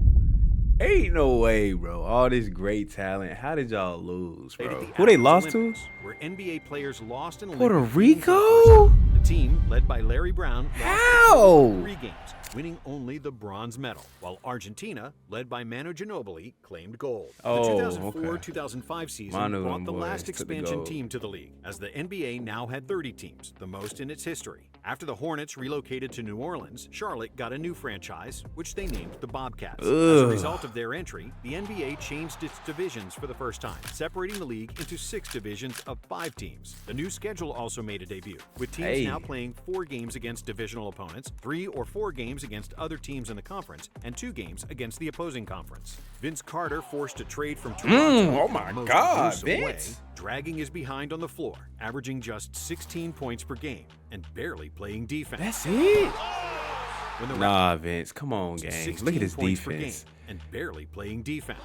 A: Ain't no way, bro. All this great talent. How did y'all lose, bro? Who they lost to?
B: Where NBA players lost an
A: Puerto
B: Olympic
A: Rico?
B: The team, led by Larry Brown,
A: How?
B: lost 3 games, winning only the bronze medal, while Argentina, led by Manu Ginobili, claimed gold. The 2004-2005 season brought the last expansion team to the league, as the NBA now had 30 teams, the most in its history. After the Hornets relocated to New Orleans, Charlotte got a new franchise, which they named the Bobcats. As a result of their entry, the NBA changed its divisions for the first time, separating the league into 6 divisions of 5 teams. The new schedule also made a debut, with teams now playing 4 games against divisional opponents, 3 or 4 games against other teams in the conference, and 2 games against the opposing conference. Vince Carter forced a trade from Toronto.
A: Oh my God, Vince.
B: Dragging his behind on the floor, averaging just 16 points per game and barely playing defense.
A: That's it? Nah, Vince, come on, gang. Look at his defense.
B: And barely playing defense.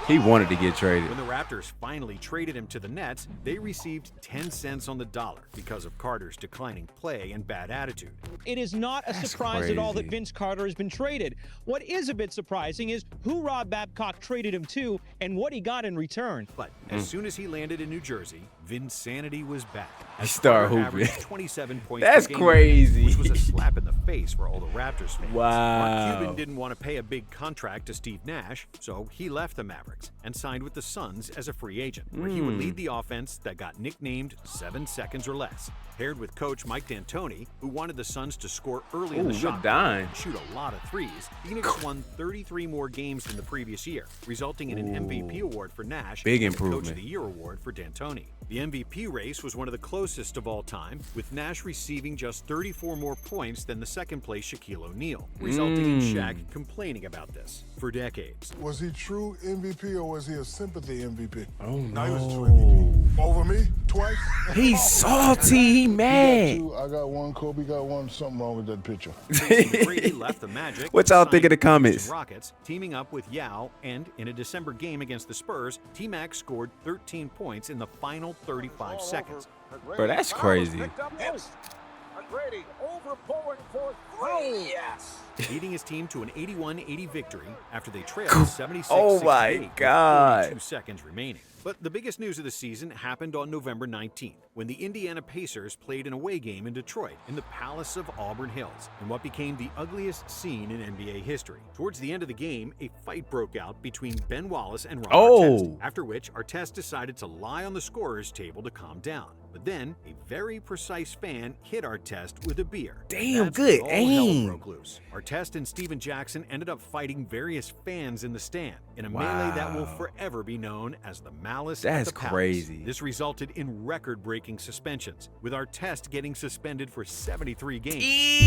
A: He wanted to get traded.
B: When the Raptors finally traded him to the Nets, they received 10 cents on the dollar because of Carter's declining play and bad attitude.
V: It is not a surprise at all that Vince Carter has been traded. What is a bit surprising is who Rob Babcock traded him to and what he got in return.
B: But as soon as he landed in New Jersey, Vinsanity was back.
A: He started hooping.
B: 27 points
A: That's
B: per game,
A: crazy.
B: Which was a slap in the face for all the Raptors fans.
A: Wow.
B: Mark Cuban didn't want to pay a big contract to Steve Nash, so he left the Mavericks and signed with the Suns as a free agent, where he would lead the offense that got nicknamed 7 seconds or less. Paired with coach Mike D'Antoni, who wanted the Suns to score early in the shot clock and shoot a lot of threes, Phoenix won 33 more games than the previous year, resulting in an MVP award for Nash
A: Big
B: and the
A: improvement.
B: Coach of the Year award for D'Antoni. The MVP race was one of the closest of all time, with Nash receiving just 34 more points than the second-place Shaquille O'Neal, resulting in Shaq complaining about this for decades.
F: Was he true MVP or was he a sympathy MVP?
A: Oh,
F: no. He was a true MVP. Over me? Twice?
A: He's salty. He mad.
F: I got one. Kobe got one. Something wrong with that picture.
B: Brady left the Magic.
A: What y'all think in the comments?
B: Rockets, teaming up with Yao, and in a December game against the Spurs, T-Mac scored 13 points in the final 35 seconds.
A: Bro, that's crazy.
C: Brady overpulling for 3. Yes.
B: Leading his team to an 81-80 victory after they trailed 76-68
A: Oh my God.
B: with 42 seconds remaining. But the biggest news of the season happened on November 19th, when the Indiana Pacers played an away game in Detroit in the Palace of Auburn Hills, in what became the ugliest scene in NBA history. Towards the end of the game, a fight broke out between Ben Wallace and Ron Artest, after which Artest decided to lie on the scorer's table to calm down. But then, a very precise fan hit Artest with a beer.
A: Damn,
B: That's
A: good
B: when all
A: aim.
B: hell broke loose. Artest and Steven Jackson ended up fighting various fans in the stand in a melee that will forever be known as the Malice at
A: That's
B: the Palace.
A: crazy.
B: This resulted in record-breaking suspensions, with Artest getting suspended for 73 games,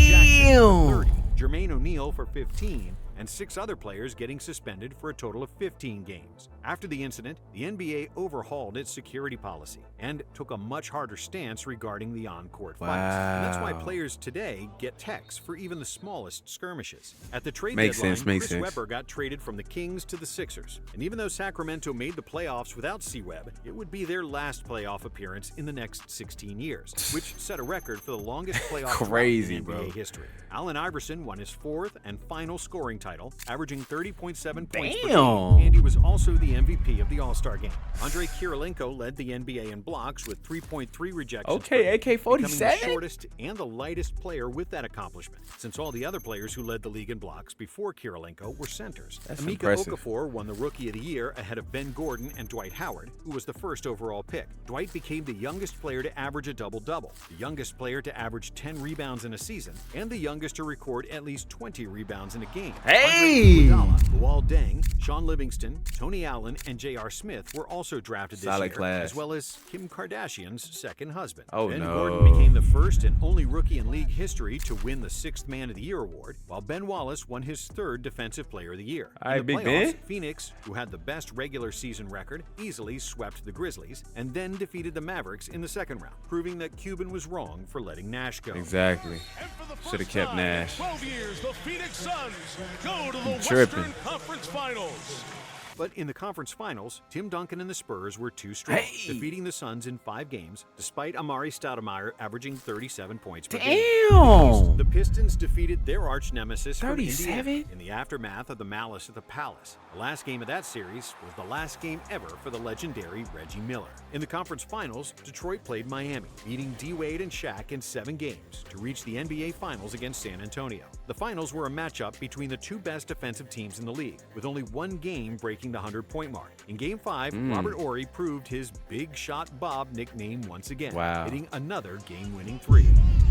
B: Jackson for 30, Jermaine O'Neal for 15, and 6 other players getting suspended for a total of 15 games. After the incident, the NBA overhauled its security policy and took a much harder stance regarding the on-court fights. And that's why players today get techs for even the smallest skirmishes. At the trade deadline, Chris Webber got traded from the Kings to the Sixers. And even though Sacramento made the playoffs without C-Web, it would be their last playoff appearance in the next 16 years, which set a record for the longest playoff drought in NBA history. Allen Iverson won his 4th and final scoring title title, averaging 30.7 points per
A: Damn.
B: game, and he was also the MVP of the All-Star game. Andrei Kirilenko led the NBA in blocks with 3.3 rejections.
A: Okay,
B: per game,
A: AK-47?
B: becoming the shortest and the lightest player with that accomplishment, since all the other players who led the league in blocks before Kirilenko were centers.
A: That's
B: Emeka
A: impressive.
B: Okafor won the Rookie of the Year ahead of Ben Gordon and Dwight Howard, who was the first overall pick. Dwight became the youngest player to average a double-double, the youngest player to average 10 rebounds in a season, and the youngest to record at least 20 rebounds in a game.
A: Hey!
B: Andre Iguodala, Luol Deng, Sean Livingston, Tony Allen, and J.R. Smith were also drafted this
A: Solid
B: year,
A: class.
B: as well as Kim Kardashian's second husband.
A: Oh,
B: Ben
A: no.
B: Gordon became the first and only rookie in league history to win the 6th Man of the Year award, while Ben Wallace won his 3rd Defensive Player of the Year.
A: All right,
B: In the
A: Big
B: playoffs,
A: Ben.
B: Phoenix, who had the best regular season record, easily swept the Grizzlies and then defeated the Mavericks in the second round, proving that Cuban was wrong for letting Nash go.
A: Exactly. Should have kept Nash.
C: 12 years, the Phoenix Suns go to the
A: Tripping.
C: Western Conference Finals.
B: But in the conference finals, Tim Duncan and the Spurs were too strong, defeating the Suns in 5 games, despite Amari Stoudemire averaging 37 points per game.
A: Damn!
B: The Pistons defeated their arch nemesis from
A: 37?
B: Indiana in the aftermath of the Malice at the Palace. The last game of that series was the last game ever for the legendary Reggie Miller. In the conference finals, Detroit played Miami, beating D-Wade and Shaq in 7 games to reach the NBA Finals against San Antonio. The finals were a matchup between the 2 best defensive teams in the league, with only 1 game breaking the 100-point mark. In Game 5, Robert Horry proved his Big Shot Bob nickname once again,
A: Wow.
B: hitting another game-winning 3.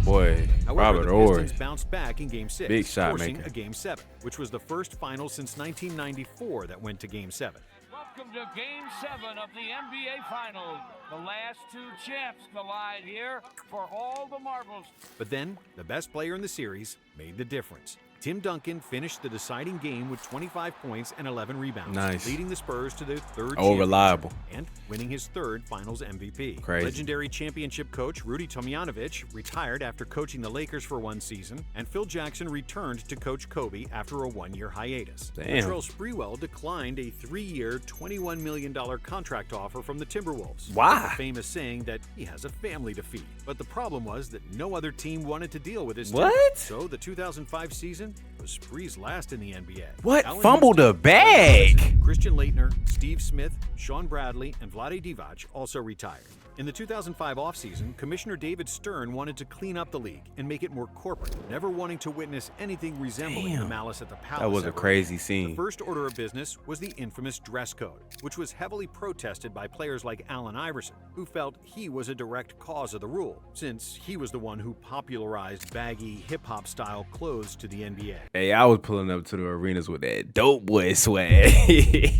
A: Boy,
B: However,
A: Robert
B: the
A: Horry.
B: Pistons bounced back in Game 6,
A: Big shot
B: forcing
A: maker.
B: a Game 7, which was the first final since 1994 that went to Game 7.
E: Welcome to Game 7 of the NBA Finals. The last 2 champs collide here for all the marbles.
B: But then, the best player in the series made the difference. Tim Duncan finished the deciding game with 25 points and 11 rebounds,
A: Nice.
B: leading the Spurs to their 3rd
A: Oh, reliable.
B: championship and winning his 3rd Finals MVP.
A: Crazy.
B: Legendary championship coach Rudy Tomjanovich retired after coaching the Lakers for 1 season, and Phil Jackson returned to coach Kobe after a 1-year hiatus.
A: Damn.
B: Latrell Sprewell declined a 3-year, $21 million contract offer from the Timberwolves.
A: Why?
B: with the famous saying that he has a family to feed. But the problem was that no other team wanted to deal with his
A: What?
B: temper. So the 2005 season was Spree's last in the NBA.
A: What?
B: Allen
A: Fumbled
B: Houston,
A: the bag.
B: Christian Laettner, Steve Smith, Sean Bradley, and Vlade Divac also retired. In the 2005 offseason, Commissioner David Stern wanted to clean up the league and make it more corporate, never wanting to witness anything resembling the Malice at the Palace.
A: That was a
B: ever
A: crazy
B: again.
A: scene.
B: The first order of business was the infamous dress code, which was heavily protested by players like Allen Iverson, who felt he was a direct cause of the rule, since he was the one who popularized baggy hip-hop style clothes to the NBA.
A: Hey, I was pulling up to the arenas with that dope boy swag.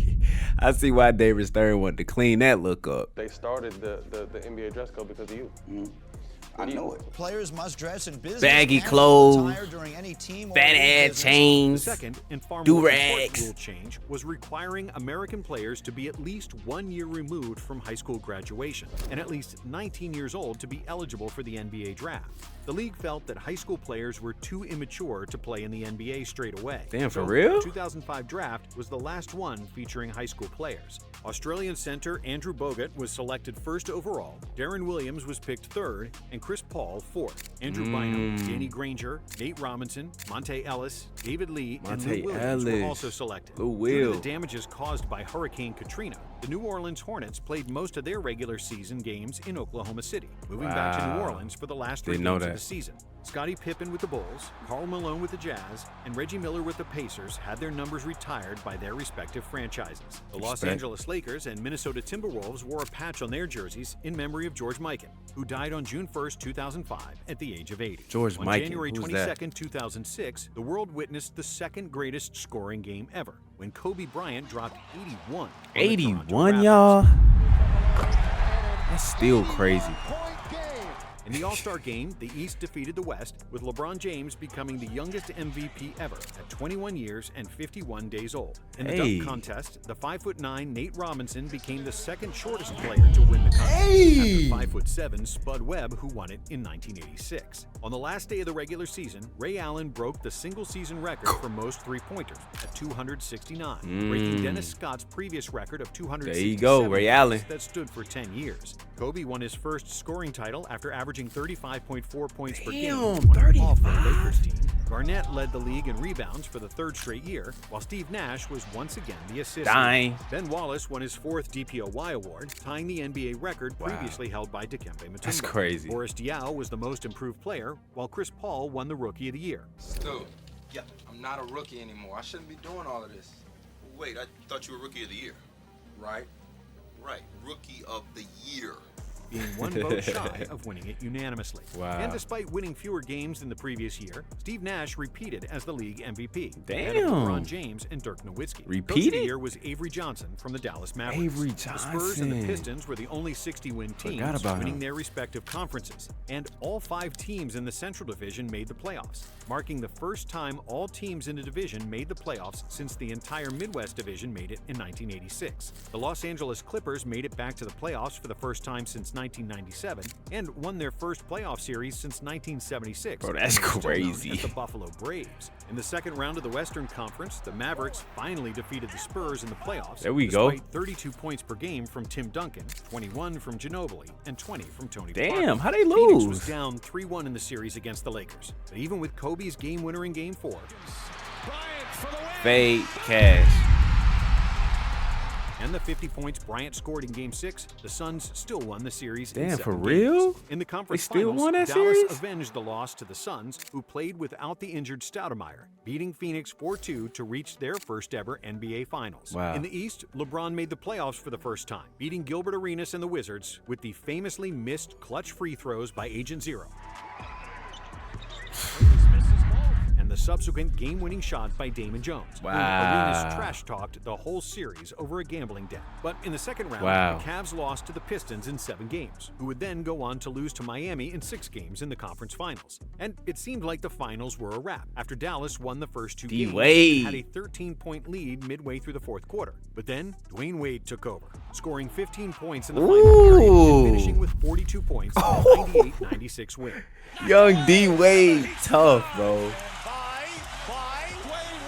A: I see why David Stern wanted to clean that look up.
G: They started the NBA dress code because of you.
W: I know it. Players must dress in business.
A: Baggy
W: and
A: clothes,
W: attire during any team or
A: fat
W: league
A: ass
W: business.
A: chains,
B: The second and far more important
A: do-rags.
B: rule change was requiring American players to be at least 1 year removed from high school graduation and at least 19 years old to be eligible for the NBA draft. The league felt that high school players were too immature to play in the NBA straight away.
A: Damn, for
B: So
A: real?
B: The 2005 draft was the last one featuring high school players. Australian center Andrew Bogut was selected first overall, Darren Williams was picked third, and Chris Paul fourth. Andrew Bynum, Danny Granger, Nate Robinson, Monte Ellis, David Lee, and
A: Monte
B: Lou Williams were
A: Ellis.
B: also selected.
A: Lou
B: Due to
A: Will.
B: the damages caused by Hurricane Katrina, the New Orleans Hornets played most of their regular season games in Oklahoma City, moving back to New
A: Wow.
B: Orleans for the last 3
A: Didn't know
B: games of
A: that.
B: the season. Scottie Pippen with the Bulls, Karl Malone with the Jazz, and Reggie Miller with the Pacers had their numbers retired by their respective franchises. The Los
A: Respect.
B: Angeles Lakers and Minnesota Timberwolves wore a patch on their jerseys in memory of George Mikan, who died on June 1st, 2005 at the age of 80.
A: George
B: on
A: Mikan,
B: January
A: who's
B: 22nd, 2006, the world witnessed the second greatest scoring game ever, when Kobe Bryant dropped 81. on the Toronto
A: 81,
B: Raptors.
A: y'all. That's still crazy.
B: In the All-Star game, the East defeated the West, with LeBron James becoming the youngest MVP ever at 21 years and 51 days old. In the
A: Hey.
B: dunk contest, the 5'9" Nate Robinson became the second shortest player to win the contest
A: Hey.
B: after 5'7" Spud Webb, who won it in 1986. On the last day of the regular season, Ray Allen broke the single-season record for most three-pointers at 269, breaking Dennis Scott's previous record of 267.
A: There you go, Ray Allen.
B: That stood for 10 years. Kobe won his first scoring title after averaging 35.4 points per game
A: Damn,
B: on an all-pro
A: 35.
B: Lakers team. Garnett led the league in rebounds for the third straight year, while Steve Nash was once again the assist leader. Ben Wallace won his 4th DPOY award, tying the NBA record previously held by Dikembe Mutombo.
A: That's crazy.
B: Boris Diaw was the most improved player, while Chris Paul won the Rookie of the Year.
M: Dude, I'm not a rookie anymore. I shouldn't be doing all of this.
H: Wait, I thought you were Rookie of the Year.
M: Right?
H: Right, Rookie of the Year.
B: Being one vote shy of winning it unanimously.
A: Wow.
B: And despite winning fewer games than the previous year, Steve Nash repeated as the league MVP.
A: Damn.
B: Ahead of LeBron James and Dirk Nowitzki.
A: Repeated?
B: Coach of the year was Avery Johnson from the Dallas Mavericks.
A: Avery
B: The Spurs and the
A: Johnson.
B: Pistons were the only 60-win teams,
A: Forgot about
B: winning
A: him.
B: their respective conferences. And all 5 teams in the Central Division made the playoffs, marking the first time all teams in the division made the playoffs since the entire Midwest Division made it in 1986. The Los Angeles Clippers made it back to the playoffs for the first time since 1997 and won their first playoff series since 1976.
A: Bro, that's
B: and are still known
A: crazy.
B: as the Buffalo Braves. In the second round of the Western Conference, the Mavericks finally defeated the Spurs in the playoffs.
A: There we go.
B: Despite 32 points per game from Tim Duncan, 21 from Ginobili, and 20 from Tony
A: Damn,
B: Parker.
A: how they
B: Phoenix
A: lose?
B: was down 3-1 in the series against the Lakers. But even with Kobe's game winner in Game 4,
A: Fade cash.
B: and the 50 points Bryant scored in Game 6, the Suns still won the series.
A: Damn,
B: in
A: for
B: 7
A: real?
B: games. In the conference
A: They still
B: finals,
A: won that
B: Dallas
A: series?
B: avenged the loss to the Suns, who played without the injured Stoudemire, beating Phoenix 4-2 to reach their first ever NBA Finals.
A: Wow.
B: In the East, LeBron made the playoffs for the first time, beating Gilbert Arenas and the Wizards with the famously missed clutch free throws by Agent Zero. And the subsequent game-winning shot by Damon Jones.
A: Wow.
B: Arenas trash-talked the whole series over a gambling debt. But in the second round,
A: Wow.
B: the Cavs lost to the Pistons in 7 games, who would then go on to lose to Miami in 6 games in the conference finals. And it seemed like the finals were a wrap after Dallas won the first 2 games
A: D-Wade.
B: and had a 13-point lead midway through the fourth quarter. But then Dwayne Wade took over, scoring 15 points in the final period and finishing with 42 points in a 98-96 win.
A: Young D-Wade, tough, bro.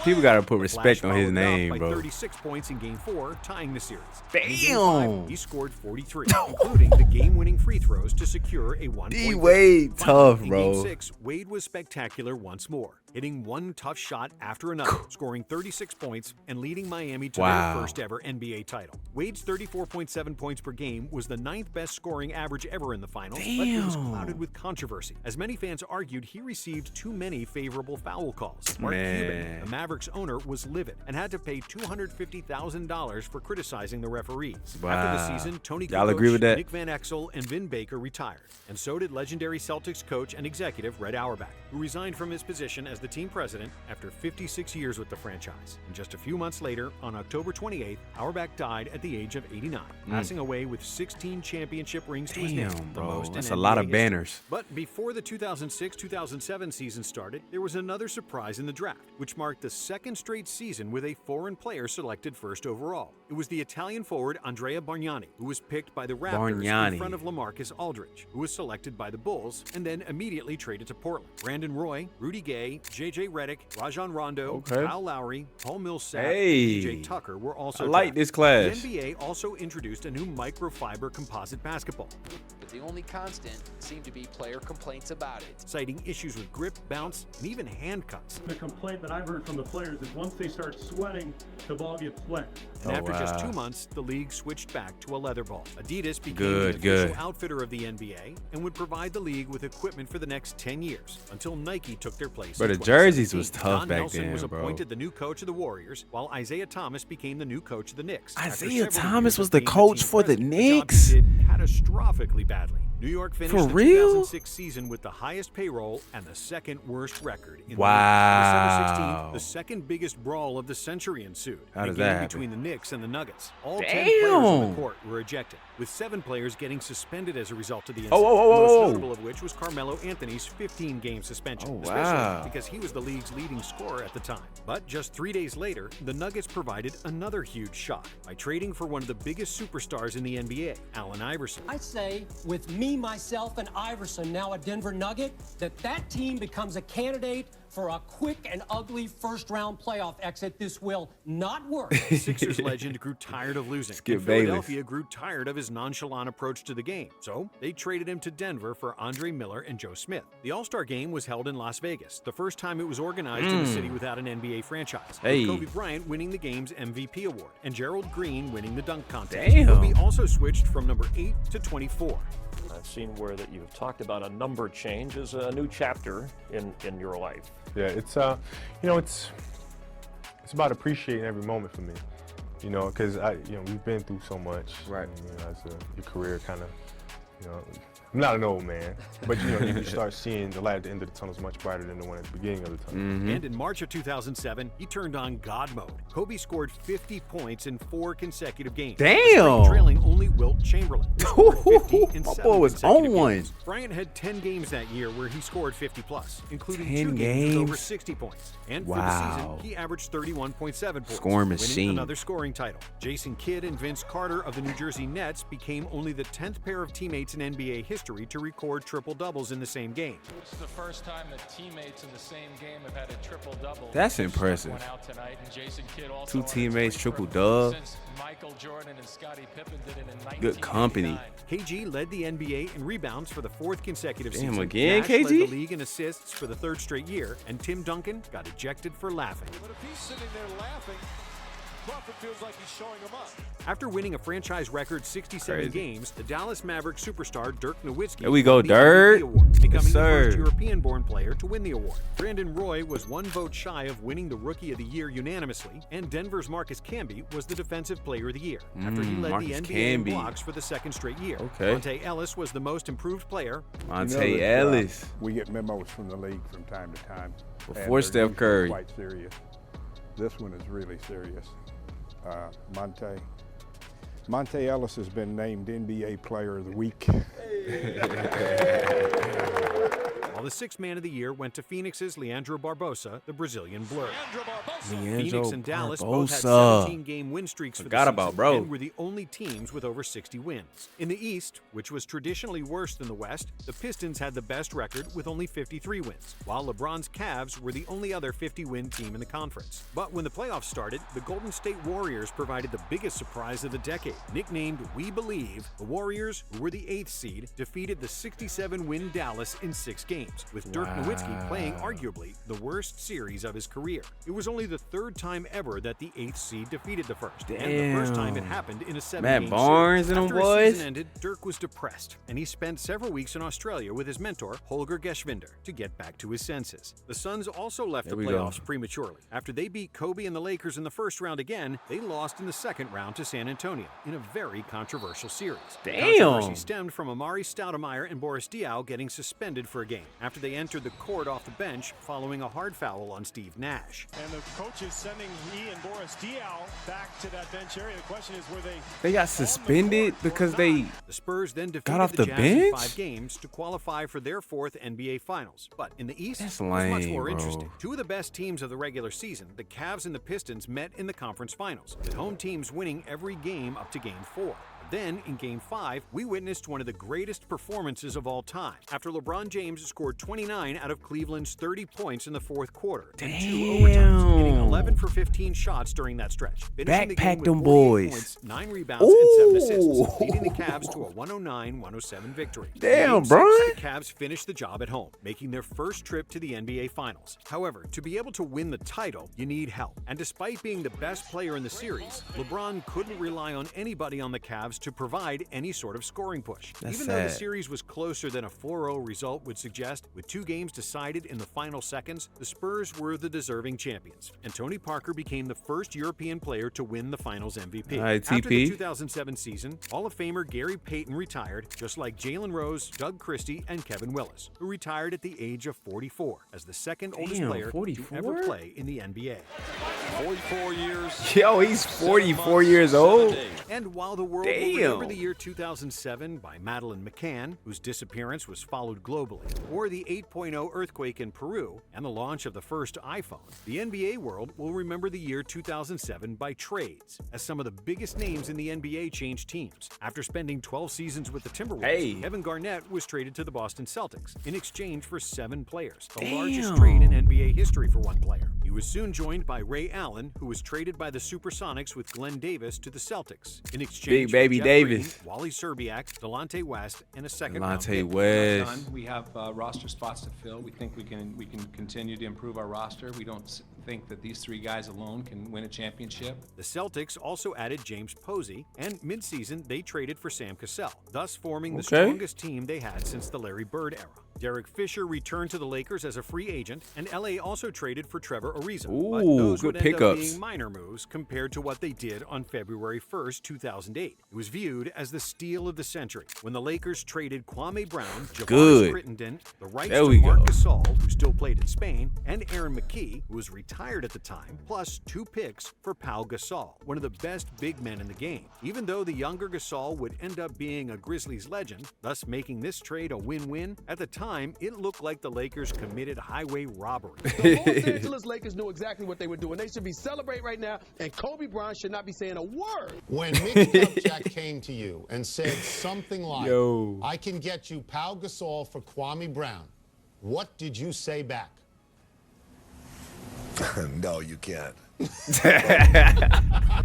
A: People gotta put respect on his
B: followed up
A: name,
B: by
A: bro.
B: 36 points in Game 4, tying the series.
A: Damn.
B: In Game 5, he scored 43, including the game-winning free throws to secure a 1-point
A: D-Wade,
B: victory.
A: tough,
B: Finally,
A: bro.
B: In Game 6, Wade was spectacular once more, hitting one tough shot after another, scoring 36 points and leading Miami to
A: Wow.
B: their first ever NBA title. Wade's 34.7 points per game was the 9th best scoring average ever in the finals, but it was
A: Damn.
B: clouded with controversy, as many fans argued he received too many favorable foul calls. Mark
A: Man.
B: Cuban, the Mavericks owner, was livid and had to pay $250,000 for criticizing the referees. After the
A: Wow.
B: season, Tony
A: Y'all
B: Kukoc,
A: agree with that?
B: Nick Van Exel, and Vin Baker retired, and so did legendary Celtics coach and executive Red Auerbach, who resigned from his position as the team president after 56 years with the franchise. And just a few months later, on October 28th, Auerbach died at the age of 89, passing away with 16 championship rings to his name,
A: Damn,
B: the
A: bro.
B: most in
A: That's a
B: NBA
A: lot of
B: history.
A: banners.
B: But before the 2006-2007 season started, there was another surprise in the draft, which marked the second straight season with a foreign player selected first overall. It was the Italian forward Andrea Bargnani, who was picked by the Raptors
A: Bargnani.
B: in front of LaMarcus Aldridge, who was selected by the Bulls and then immediately traded to Portland. Brandon Roy, Rudy Gay, J.J. Redick, Rajon Rondo,
A: Okay.
B: Kyle Lowry, Paul Millsap,
A: Hey.
B: and DJ Tucker were also
A: I like
B: drafted.
A: this class.
B: The NBA also introduced a new microfiber composite basketball,
I: But the only constant seemed to be player complaints about it.
B: citing issues with grip, bounce, and even hand cuts.
J: The complaint that I've heard from the players is once they start sweating, the ball gets wet.
B: And
A: Oh,
B: after just
A: wow.
B: 2 months, the league switched back to a leather ball. Adidas became
A: Good,
B: the official
A: good.
B: outfitter of the NBA and would provide the league with equipment for the next 10 years until Nike took their place.
A: Bro,
B: in
A: the jerseys
B: 2017.
A: was tough
B: Don
A: back
B: Nelson
A: then,
B: was
A: bro.
B: appointed the new coach of the Warriors, while Isaiah Thomas became the new coach of the Knicks. After
A: Isaiah
B: several
A: Thomas
B: years
A: was
B: of
A: the
B: being
A: coach
B: team
A: for the
B: president, a job
A: Knicks?
B: he did catastrophically badly. New York finished
A: For
B: the
A: real?
B: 2006 season with the highest payroll and the second worst record in
A: Wow.
B: the league. On December 16th, the second biggest brawl of the century ensued.
A: How
B: in a
A: does
B: game
A: that happen?
B: between the Knicks and the Nuggets. All 10 players on
A: Damn.
B: the court were ejected, with 7 players getting suspended as a result of the
A: Oh,
B: incident.
A: oh, oh, oh,
B: Most
A: oh.
B: notable of which was Carmelo Anthony's 15-game suspension,
A: Oh,
B: especially
A: wow.
B: because he was the league's leading scorer at the time. But just 3 days later, the Nuggets provided another huge shock by trading for one of the biggest superstars in the NBA, Allen Iverson.
X: I say, with me, myself, and Iverson now a Denver Nugget, that team becomes a candidate
D: for a quick and ugly first-round playoff exit. This will not work.
B: Sixers legend grew tired of losing.
A: Skip
B: and Philadelphia grew tired of his nonchalant approach to the game. So they traded him to Denver for Andre Miller and Joe Smith. The All-Star game was held in Las Vegas, the first time it was organized in a city without an NBA franchise. With Kobe Bryant winning the game's MVP award and Gerald Green winning the dunk contest. Kobe also switched from number 8 to 24.
K: I've seen where that you've talked about a number change as a new chapter in your life.
R: Yeah, it's you know, it's about appreciating every moment for me, you know, because we've been through so much. Right. And, you know, as your career kind of, you know, I'm not an old man, but you start seeing the light at the end of the tunnel is much brighter than the one at the beginning of the tunnel.
B: And in March of 2007, he turned on God mode. Kobe scored 50 points in 4 consecutive games.
A: Damn!
B: Trailing only Wilt Chamberlain.
A: My boy was on one.
B: Bryant had 10 games that year where he scored 50-plus, including
A: 10
B: 2 games with over
A: games?
B: 60 points. And
A: Wow.
B: for the season, he averaged 31.7 points,
A: Scoring
B: winning
A: machine.
B: another scoring title. Jason Kidd and Vince Carter of the New Jersey Nets became only the 10th pair of teammates in NBA history to record triple-doubles in the same game.
N: This is the first time that teammates in the same game have had a triple-double.
A: That's impressive.
N: One out tonight, and Jason Kidd also
A: 2 teammates, triple dub.
N: since Michael Jordan and Scottie Pippen did it in
A: Good company.
B: KG led the NBA in rebounds for the 4th consecutive
A: Damn,
B: season.
A: again,
B: Nash led
A: KG?
B: the league in assists for the 3rd straight year, and Tim Duncan got ejected for laughing.
C: But if he's sitting there laughing, Crawford feels like he's showing him up.
B: After winning a franchise record 67
A: Crazy.
B: games, the Dallas Maverick superstar Dirk Nowitzki
A: There we go,
B: won the
A: Dirk.
B: MVP award, becoming
A: Yes,
B: the
A: sir.
B: first European-born player to win the award. Brandon Roy was 1 vote shy of winning the Rookie of the Year unanimously, and Denver's Marcus Camby was the Defensive Player of the Year after he led
A: Marcus
B: the NBA in
A: Camby.
B: blocks for the 2nd straight year.
A: Okay.
B: Monte Ellis was the most improved player.
A: Monte Ellis.
X: We get memos from the league from time to time.
A: Before
X: and they're
A: Steph
X: usually
A: Curry.
X: Quite serious. This one is really serious. Monte Ellis has been named NBA Player of the Week.
B: While the 6th Man of the Year went to Phoenix's Leandro Barbosa, the Brazilian Blur.
A: Leandro
B: Phoenix and Dallas both had
A: Barbosa.
B: 17-game win streaks for
A: Forgot
B: the
A: about
B: season
A: bro.
B: and were the only teams with over 60 wins. In the East, which was traditionally worse than the West, the Pistons had the best record with only 53 wins, while LeBron's Cavs were the only other 50-win team in the conference. But when the playoffs started, the Golden State Warriors provided the biggest surprise of the decade. Nicknamed We Believe, the Warriors, who were the 8th seed, defeated the 67-win Dallas in 6 games, with Dirk Nowitzki playing arguably the worst series of his career. It was only the 3rd time ever that the 8th seed defeated the 1st, and the first time it happened in a 7-game
A: Matt Barnes
B: series.
A: and them
B: After
A: boys.
B: his season ended, Dirk was depressed, and he spent several weeks in Australia with his mentor, Holger Geschwinder, to get back to his senses. The Suns also left the
A: There we go.
B: playoffs prematurely. After they beat Kobe and the Lakers in the 1st round again, they lost in the 2nd round to San Antonio in a very controversial series.
A: Damn.
B: Controversy stemmed from Amari Stoudemire and Boris Diaw getting suspended for a game after they entered the court off the bench following a hard foul on Steve Nash.
C: And the coach is sending he and Boris Diaw back to that bench area. The question is, were they...
A: They got suspended because they
B: The Spurs then defeated
A: got off the
B: Jazz in
A: bench?
B: 5 games to qualify for their 4th NBA Finals. But in the East,
A: That's
B: it was much
A: lame,
B: more
A: bro.
B: interesting. 2 of the best teams of the regular season, the Cavs and the Pistons, met in the conference finals, with home teams winning every game up to Game 4. Then, in Game 5, we witnessed one of the greatest performances of all time, after LeBron James scored 29 out of Cleveland's 30 points in the 4th quarter and 2 overtimes, hitting 11 for 15 shots during that stretch. Finishing the game
A: Backpack
B: with
A: them
B: 48
A: boys.
B: points, 9 rebounds, and 7 assists,
A: Ooh.
B: leading the Cavs to a 109-107 victory.
A: Damn,
B: In Game 6,
A: Brian.
B: the Cavs finished the job at home, making their first trip to the NBA Finals. However, to be able to win the title, you need help. And despite being the best player in the series, LeBron couldn't rely on anybody on the Cavs to provide any sort of scoring push.
A: That's
B: Even though the
A: sad.
B: series was closer than a 4-0 result would suggest, with 2 games decided in the final seconds, the Spurs were the deserving champions, and Tony Parker became the first European player to win the Finals MVP.
A: All right,
B: After the
A: TP.
B: 2007 season, Hall of Famer Gary Payton retired, just like Jalen Rose, Doug Christie, and Kevin Willis, who retired at the age of 44 as the second oldest
A: Damn,
B: player
A: 44?
B: to ever play in the NBA. 44 years.
A: Yo, he's 44 years old.
B: And while the world will remember the year 2007 by Madeleine McCann, whose disappearance was followed globally, or the 8.0 earthquake in Peru and the launch of the first iPhone, the NBA world will remember the year 2007 by trades, as some of the biggest names in the NBA changed teams. After spending 12 seasons with the Timberwolves, Kevin Garnett was traded to the Boston Celtics in exchange for 7 players, the largest trade in NBA history for one player. He was soon joined by Ray Allen, who was traded by the Supersonics with Glenn Davis to the Celtics in exchange
A: Big Baby
B: for Jeff
A: Davis,
B: Green, Wally Szczerbiak, Delonte West, and a second-round
A: Delonte
B: pick.
A: West.
O: We have roster spots to fill. We think we can continue to improve our roster. We don't think that these 3 guys alone can win a championship.
B: The Celtics also added James Posey, and mid-season they traded for Sam Cassell, thus forming the strongest team they had since the Larry Bird era. Derek Fisher returned to the Lakers as a free agent, and LA also traded for Trevor Ariza. But those
A: good
B: would end up
A: pickups.
B: being minor moves compared to what they did on February 1st, 2008. It was viewed as the steal of the century when the Lakers traded Kwame Brown, Javaris Crittenden, the rights to Marc Gasol, who still played in Spain, and Aaron McKee, who was retired at the time, plus 2 picks for Pau Gasol, one of the best big men in the game. Even though the younger Gasol would end up being a Grizzlies legend, thus making this trade a win-win, at the time, it looked like the Lakers committed highway robbery.
P: The Los Angeles Lakers knew exactly what they were doing. They should be celebrating right now, and Kobe Bryant should not be saying a word.
Q: When Mickey Kupchak came to you and said something like, I can get you Pau Gasol for Kwame Brown, what did you say back?
S: No, you can't.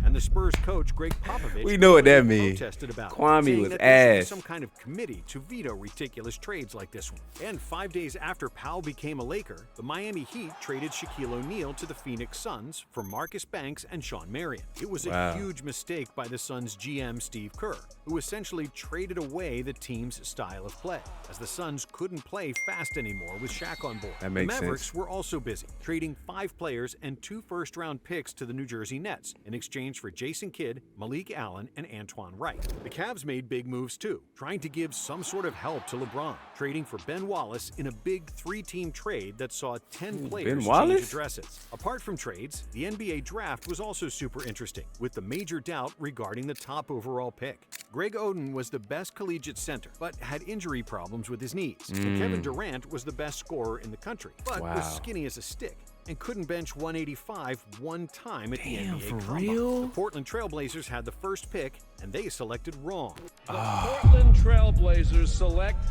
B: And the Spurs coach, Greg Popovich,
A: we know what that means.
B: protested about
A: Kwame
B: saying
A: was
B: that there should be
A: ass.
B: some kind of committee to veto ridiculous trades like this one. And 5 days after Powell became a Laker, the Miami Heat traded Shaquille O'Neal to the Phoenix Suns for Marcus Banks and Sean Marion. It was a huge mistake by the Suns GM Steve Kerr, who essentially traded away the team's style of play, as the Suns couldn't play fast anymore with Shaq on board.
A: That makes
B: the Mavericks
A: sense.
B: were also busy, trading 5 players and 2 first-round picks to the New Jersey Nets in exchange for Jason Kidd, Malik Allen, and Antoine Wright. The Cavs made big moves too, trying to give some sort of help to LeBron, trading for Ben Wallace in a big 3-team trade that saw 10 players change addresses. Apart from trades, the NBA draft was also super interesting, with the major doubt regarding the top overall pick. Greg Oden was the best collegiate center, but had injury problems with his knees. And Kevin Durant was the best scorer in the country, but was skinny as a stick and couldn't bench 185 one time at the NBA Combine. The Portland Trailblazers had the first pick, and they selected wrong.
E: The Portland Trailblazers select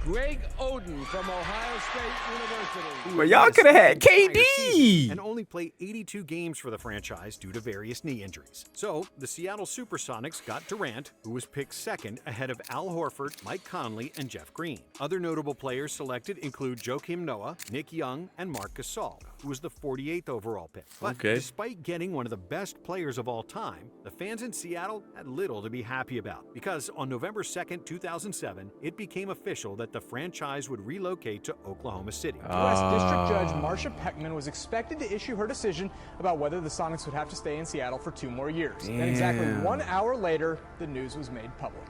E: Greg Oden from Ohio State University.
A: Well, y'all could have had KD.
B: And only played 82 games for the franchise due to various knee injuries. So, the Seattle Supersonics got Durant, who was picked second ahead of Al Horford, Mike Conley, and Jeff Green. Other notable players selected include Joakim Noah, Nick Young, and Marc Gasol, who was the 48th overall pick. But despite getting one of the best players of all time, the fans in Seattle had little to be happy about, because on November 2nd, 2007, it became official that the franchise would relocate to Oklahoma City.
Y: U.S. District Judge Marcia Peckman was expected to issue her decision about whether the Sonics would have to stay in Seattle for 2 more years. Then exactly 1 hour later, the news was made public.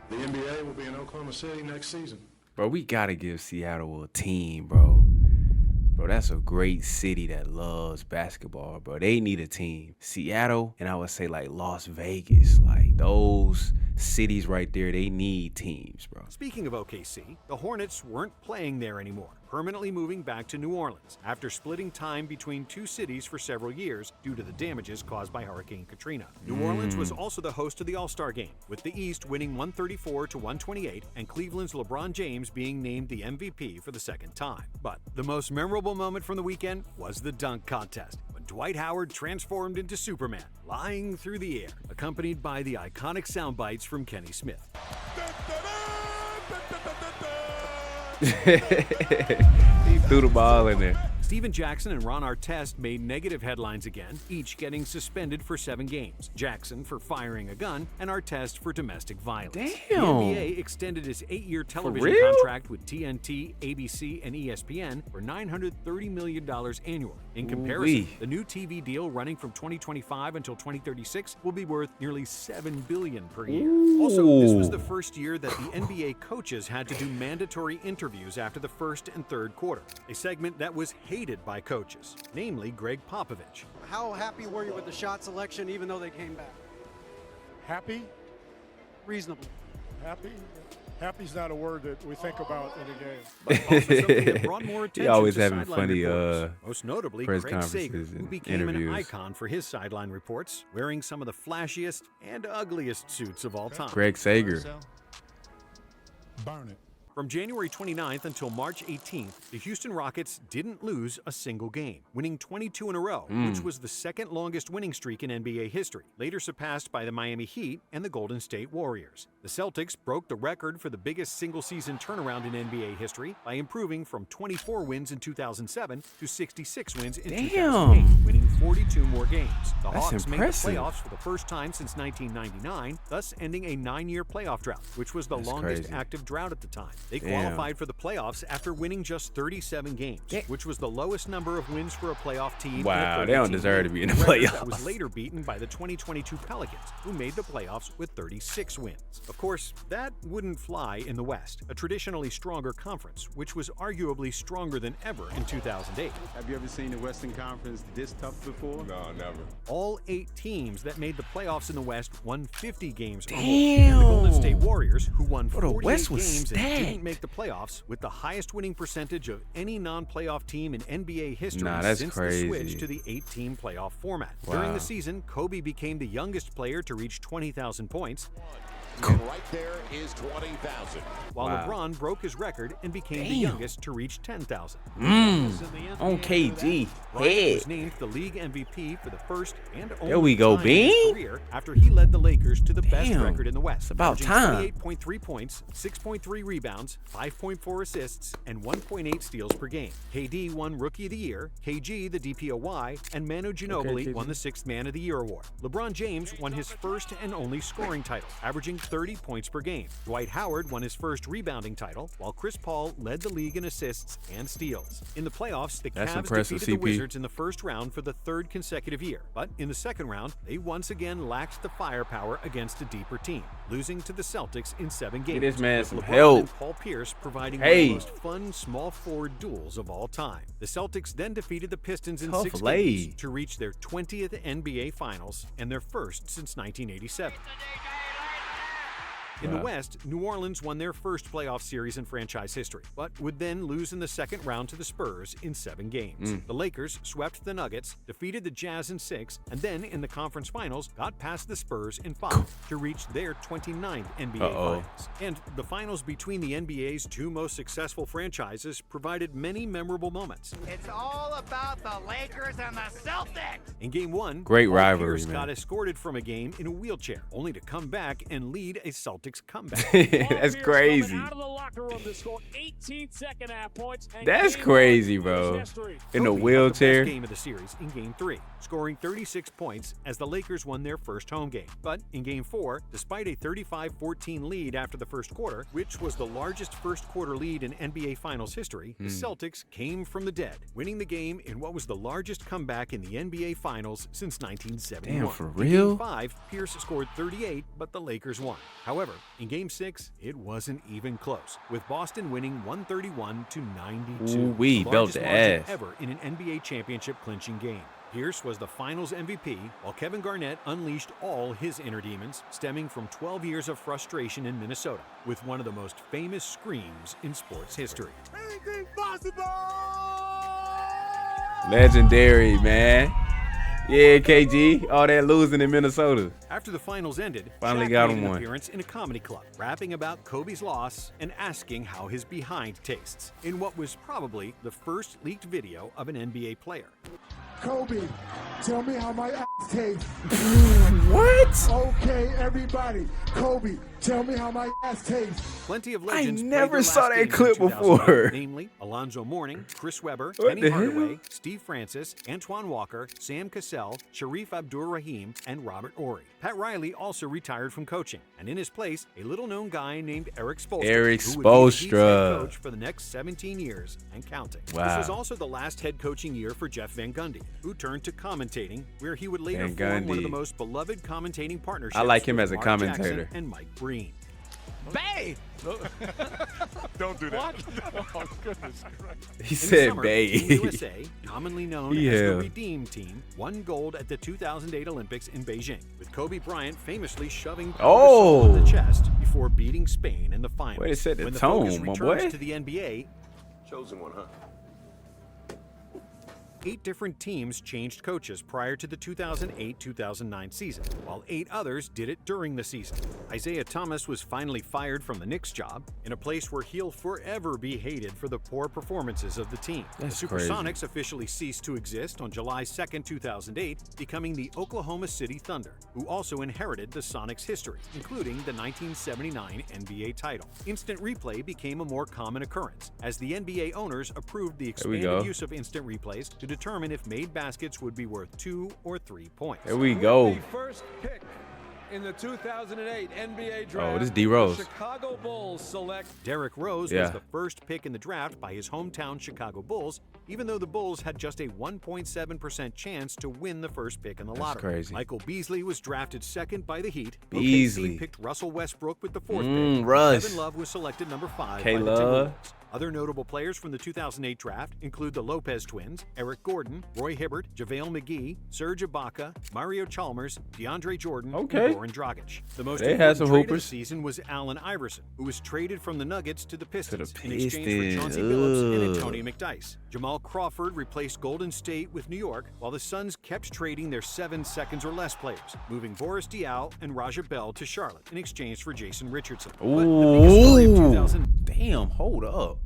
J: The NBA will be in Oklahoma City next season.
A: Bro, we gotta give Seattle a team, bro. Bro, that's a great city that loves basketball, bro. They need a team. Seattle, and I would say like Las Vegas, like those cities right there, they need teams, bro.
B: Speaking of OKC, the Hornets weren't playing there anymore, permanently moving back to New Orleans after splitting time between 2 cities for several years due to the damages caused by Hurricane Katrina. New Orleans was also the host of the All-Star Game, with the East winning 134-128 and Cleveland's LeBron James being named the MVP for the 2nd time. But the most memorable moment from the weekend was the dunk contest, when Dwight Howard transformed into Superman, flying through the air, accompanied by the iconic sound bites from Kenny Smith.
A: He threw the ball in there.
B: Steven Jackson and Ron Artest made negative headlines again, each getting suspended for 7 games. Jackson for firing a gun, and Artest for domestic violence.
A: Damn.
B: The NBA extended his 8-year television contract with TNT, ABC, and ESPN for $930 million annually. In comparison, the new TV deal running from 2025 until 2036 will be worth nearly $7 billion per year. Also, this was the first year that the NBA coaches had to do mandatory interviews after the 1st and 3rd quarter, a segment that was hated hated by coaches, namely Greg Popovich.
L: How happy were you with the shot selection, even though they came back?
X: Happy?
L: Reasonably.
X: Happy? Happy's not a word that we think about in a game.
B: But also something that brought more attention
A: He always
B: to
A: having
B: sideline
A: funny
B: reporters. Most notably,
A: press
B: Craig Sager,
A: conferences
B: who
A: and
B: became
A: interviews.
B: an icon for his sideline reports, wearing some of the flashiest and ugliest suits of all time.
A: Greg Sager.
X: Burn it.
B: From January 29th until March 18th, the Houston Rockets didn't lose a single game, winning 22 in a row, which was the second longest winning streak in NBA history, later surpassed by the Miami Heat and the Golden State Warriors. The Celtics broke the record for the biggest single-season turnaround in NBA history by improving from 24 wins in 2007 to 66 wins in 2008, winning 42 more games. The
A: That's
B: Hawks
A: impressive.
B: made the playoffs for the first time since 1999, thus ending a 9-year playoff drought, which was the
A: That's
B: longest
A: crazy.
B: active drought at the time. They
A: Damn.
B: qualified for the playoffs after winning just 37 games, which was the lowest number of wins for a playoff team.
A: Wow,
B: in a
A: they don't
B: 32
A: deserve to be in the
B: record that
A: playoffs.
B: was later beaten by the 2022 Pelicans, who made the playoffs with 36 wins. Of course, that wouldn't fly in the West, a traditionally stronger conference, which was arguably stronger than ever in 2008.
S: Have you ever seen the Western Conference this tough before?
X: No, never.
B: All 8 teams that made the playoffs in the West won 50 games or more.
A: Damn.
B: And the Golden State Warriors, who won
A: Bro, the
B: 48
A: West was
B: games and
A: stacked.
B: didn't make the playoffs, with the highest winning percentage of any non-playoff team in NBA history
A: Nah, that's
B: since
A: crazy.
B: the switch to the 8-team playoff format.
A: Wow.
B: During the season, Kobe became the youngest player to reach 20,000 points.
T: And right there is 20,000.
B: While
A: Wow.
B: LeBron broke his record and became the
A: Damn.
B: youngest to reach 10,000.
A: On KG.
B: Bryant
A: Head.
B: was named the league MVP for the first and only
A: There we go,
B: time in his
A: Bean.
B: career after he led the Lakers to the best
A: Damn.
B: record in the West.
A: It's about
B: averaging
A: time.
B: 28.3 points, 6.3 rebounds, 5.4 assists, and 1.8 steals per game. KD won Rookie of the Year, KG the DPOY, and Manu Ginobili
A: KG.
B: won the Sixth Man of the Year award. LeBron James won his first and only scoring title, averaging 30 points per game. Dwight Howard won his first rebounding title, while Chris Paul led the league in assists and steals. In the playoffs, the
A: That's
B: Cavs
A: impressive,
B: defeated the
A: CP.
B: Wizards in the first round for the 3rd consecutive year. But in the second round, they once again lacked the firepower against a deeper team, losing to the Celtics in 7 games.
A: this man
B: with
A: some
B: LeBron
A: help.
B: and Paul Pierce providing
A: Hey.
B: one of the most fun small forward duels of all time. The Celtics then defeated the Pistons in
A: Tough
B: 6
A: lay.
B: games to reach their 20th NBA Finals and their first since 1987. In the
A: Wow.
B: West, New Orleans won their first playoff series in franchise history, but would then lose in the second round to the Spurs in 7 games. The Lakers swept the Nuggets, defeated the Jazz in 6, and then in the conference finals got past the Spurs in 5 to reach their 29th NBA Finals. And the finals between the NBA's 2 most successful franchises provided many memorable moments.
U: It's all about the Lakers and the Celtics.
B: In Game 1,
A: Great
B: Paul
A: rivalry,
B: Pierce
A: man.
B: got escorted from a game in a wheelchair, only to come back and lead a Celtics comeback.
A: That's crazy.
C: Out of the locker room to score 18 second half points. And
A: That's
C: game
A: crazy,
C: one
A: bro.
C: is history.
A: In a
B: Kobe had the
A: wheelchair.
B: best game of the series in Game 3, scoring 36 points as the Lakers won their first home game. But in Game 4, despite a 35-14 lead after the first quarter, which was the largest first quarter lead in NBA Finals history, the Celtics came from the dead, winning the game in what was the largest comeback in the NBA Finals since 1971.
A: Damn, for
B: In
A: real?
B: Game 5, Pierce scored 38, but the Lakers won. However, in Game 6, it wasn't even close, with Boston winning 131-92.
A: Ooh-wee,
B: the
A: belt
B: largest
A: the
B: margin
A: ass.
B: ever in an NBA championship clinching game. Pierce was the Finals MVP, while Kevin Garnett unleashed all his inner demons, stemming from 12 years of frustration in Minnesota, with one of the most famous screams in sports history.
C: Anything possible!
A: Legendary, man. Yeah, KG. All that losing in Minnesota.
B: After the finals ended,
A: Finally
B: Shaq
A: got
B: made
A: him
B: an
A: one.
B: appearance in a comedy club, rapping about Kobe's loss and asking how his behind tastes, in what was probably the first leaked video of an NBA player.
F: Kobe, tell me how my ass tastes.
A: What?
F: Okay, everybody. Kobe, tell me how my ass tastes.
B: Plenty of legends played
A: never
B: their
A: saw
B: last
A: that
B: games in
A: clip
B: 2008,
A: before.
B: Namely, Alonzo Mourning, Chris Webber,
A: What
B: Penny
A: the hell?
B: Hardaway, Steve Francis, Antoine Walker, Sam Cassell, Sharif Abdur-Rahim, and Robert Horry. Pat Riley also retired from coaching, and in his place, a little-known guy named Eric Spoelstra,
A: Eric
B: who would be the Heat's head
A: Spoelstra.
B: coach for the next 17 years and counting.
A: Wow.
B: This was also the last head coaching year for Jeff Van Gundy, who turned to commentating, where he would later
A: Van
B: form one of
A: Gundy.
B: the most beloved commentating partnerships
A: I like him
B: with
A: as a
B: Mark
A: commentator.
B: Jackson and Mike Breen.
U: Bay!
R: Don't do that.
U: What?
R: Oh, goodness Christ.
A: He said
B: summer,
A: Bay.
B: Team USA, commonly known as
A: Yeah.
B: the Redeem Team, won gold at the 2008 Olympics in Beijing, with Kobe Bryant famously shoving Pau Gasol in the chest before beating Spain in the finals.
A: Way to set the
B: when the
A: tone,
B: focus
A: my
B: returns
A: boy.
B: to the NBA,
T: Chosen one, huh?
B: 8 different teams changed coaches prior to the 2008-2009 season, while 8 others did it during the season. Isaiah Thomas was finally fired from the Knicks job, in a place where he'll forever be hated for the poor performances of the team.
A: That's
B: the
A: crazy.
B: Supersonics officially ceased to exist on July 2nd, 2008, becoming the Oklahoma City Thunder, who also inherited the Sonics' history, including the 1979 NBA title. Instant replay became a more common occurrence, as the NBA owners approved the
A: There we go.
B: expanded use of instant replays to determine if made baskets would be worth 2 or 3 points.
A: There we go.
G: The first pick in the 2008 NBA draft.
A: Oh, this is D Rose.
G: the Chicago Bulls select
B: Derrick Rose
A: Yeah.
B: was the first pick in the draft by his hometown Chicago Bulls, even though the Bulls had just a 1.7% chance to win the first pick in the lottery.
A: crazy.
B: Michael Beasley was drafted second by the Heat.
A: Beasley.
B: OKC picked Russell Westbrook with the 4th pick.
A: Russ.
B: Kevin Love was selected number 5 by the
A: K-Love.
B: Timberwolves. Other notable players from the 2008 draft include the Lopez twins, Eric Gordon, Roy Hibbert, JaVale McGee, Serge Ibaka, Mario Chalmers, DeAndre Jordan,
A: Okay.
B: and Goran Dragic. The most
A: They
B: important
A: had some
B: trade of the
A: hoopers.
B: season was Allen Iverson, who was traded from the Nuggets to the Pistons, in
A: Pistons.
B: exchange for Chauncey Billups and
A: Ugh.
B: Antonio McDyess. Jamal Crawford replaced Golden State with New York, while the Suns kept trading their 7 seconds or less players, moving Boris Diaw and Raja Bell to Charlotte in exchange for Jason Richardson. But the biggest story of 2000
A: Damn, hold up.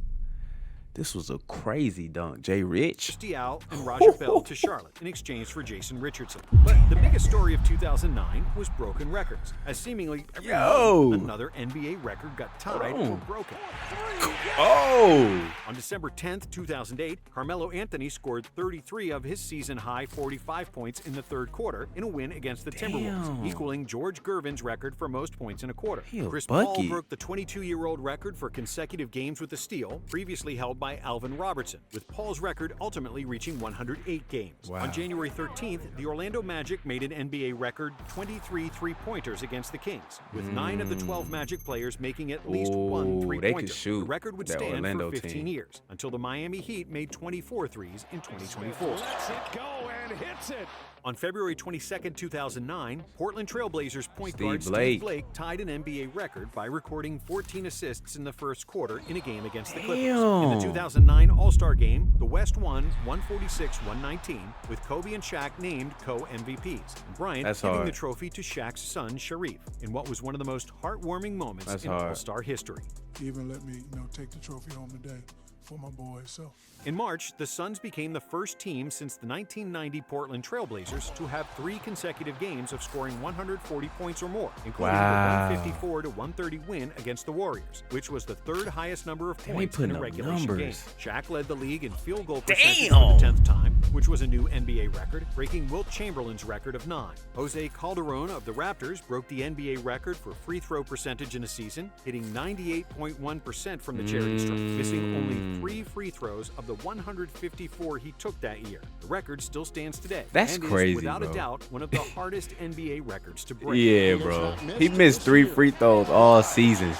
A: This was a crazy dunk. Jay Rich.
B: Diaw and Raja Bell to Charlotte in exchange for Jason Richardson. But the biggest story of 2009 was broken records, as seemingly every month, another NBA record got tied or broken.
A: Oh!
B: On December 10th, 2008, Carmelo Anthony scored 33 of his season-high 45 points in the third quarter in a win against the Timberwolves, equaling George Gervin's record for most points in a quarter. Chris Paul
A: bucket.
B: broke the 22-year-old record for consecutive games with a steal, previously held by Alvin Robertson, with Paul's record ultimately reaching 108 games.
A: Wow.
B: On January 13th, the Orlando Magic made an NBA record 23 three-pointers against the Kings, with 9 of the 12 Magic players making at least one
A: Ooh,
B: three-pointer.
A: they could shoot,
B: The record would
A: that
B: stand
A: Orlando
B: for 15
A: team.
B: years, until the Miami Heat made 24 threes in 2024.
C: Lets it go and hits it.
B: On February 22, 2009, Portland Trailblazers point guard
A: Steve Blake.
B: Steve Blake tied an NBA record by recording 14 assists in the first quarter in a game against the Clippers. In the
A: Damn.
B: 2009 All-Star Game, the West won 146-119, with Kobe and Shaq named co-MVPs, and Bryant
A: That's
B: giving
A: hard.
B: the trophy to Shaq's son, Sharif, in what was one of the most heartwarming moments
A: That's
B: in
A: hard.
B: All-Star history.
F: He even let me, take the trophy home today for my boys. So
B: In March, the Suns became the first team since the 1990 Portland Trailblazers to have 3 consecutive games of scoring 140 points or more, including
A: Wow.
B: the 154-130 win against the Warriors, which was the 3rd highest number of
A: They
B: points
A: putting
B: in a
A: up
B: regulation game.
A: numbers.
B: Shaq led the league in field goal percentage for the 10th time, which was a new NBA record, breaking Wilt Chamberlain's record of 9. Jose Calderon of the Raptors broke the NBA record for free throw percentage in a season, hitting 98.1% from the charity stripe, missing only 3 free throws of the 154 he took that year. The record still stands today.
A: That's
B: and
A: crazy,
B: is, without
A: bro.
B: a doubt, one of the hardest NBA records to break.
A: Yeah, bro. He missed 3 free throws all season.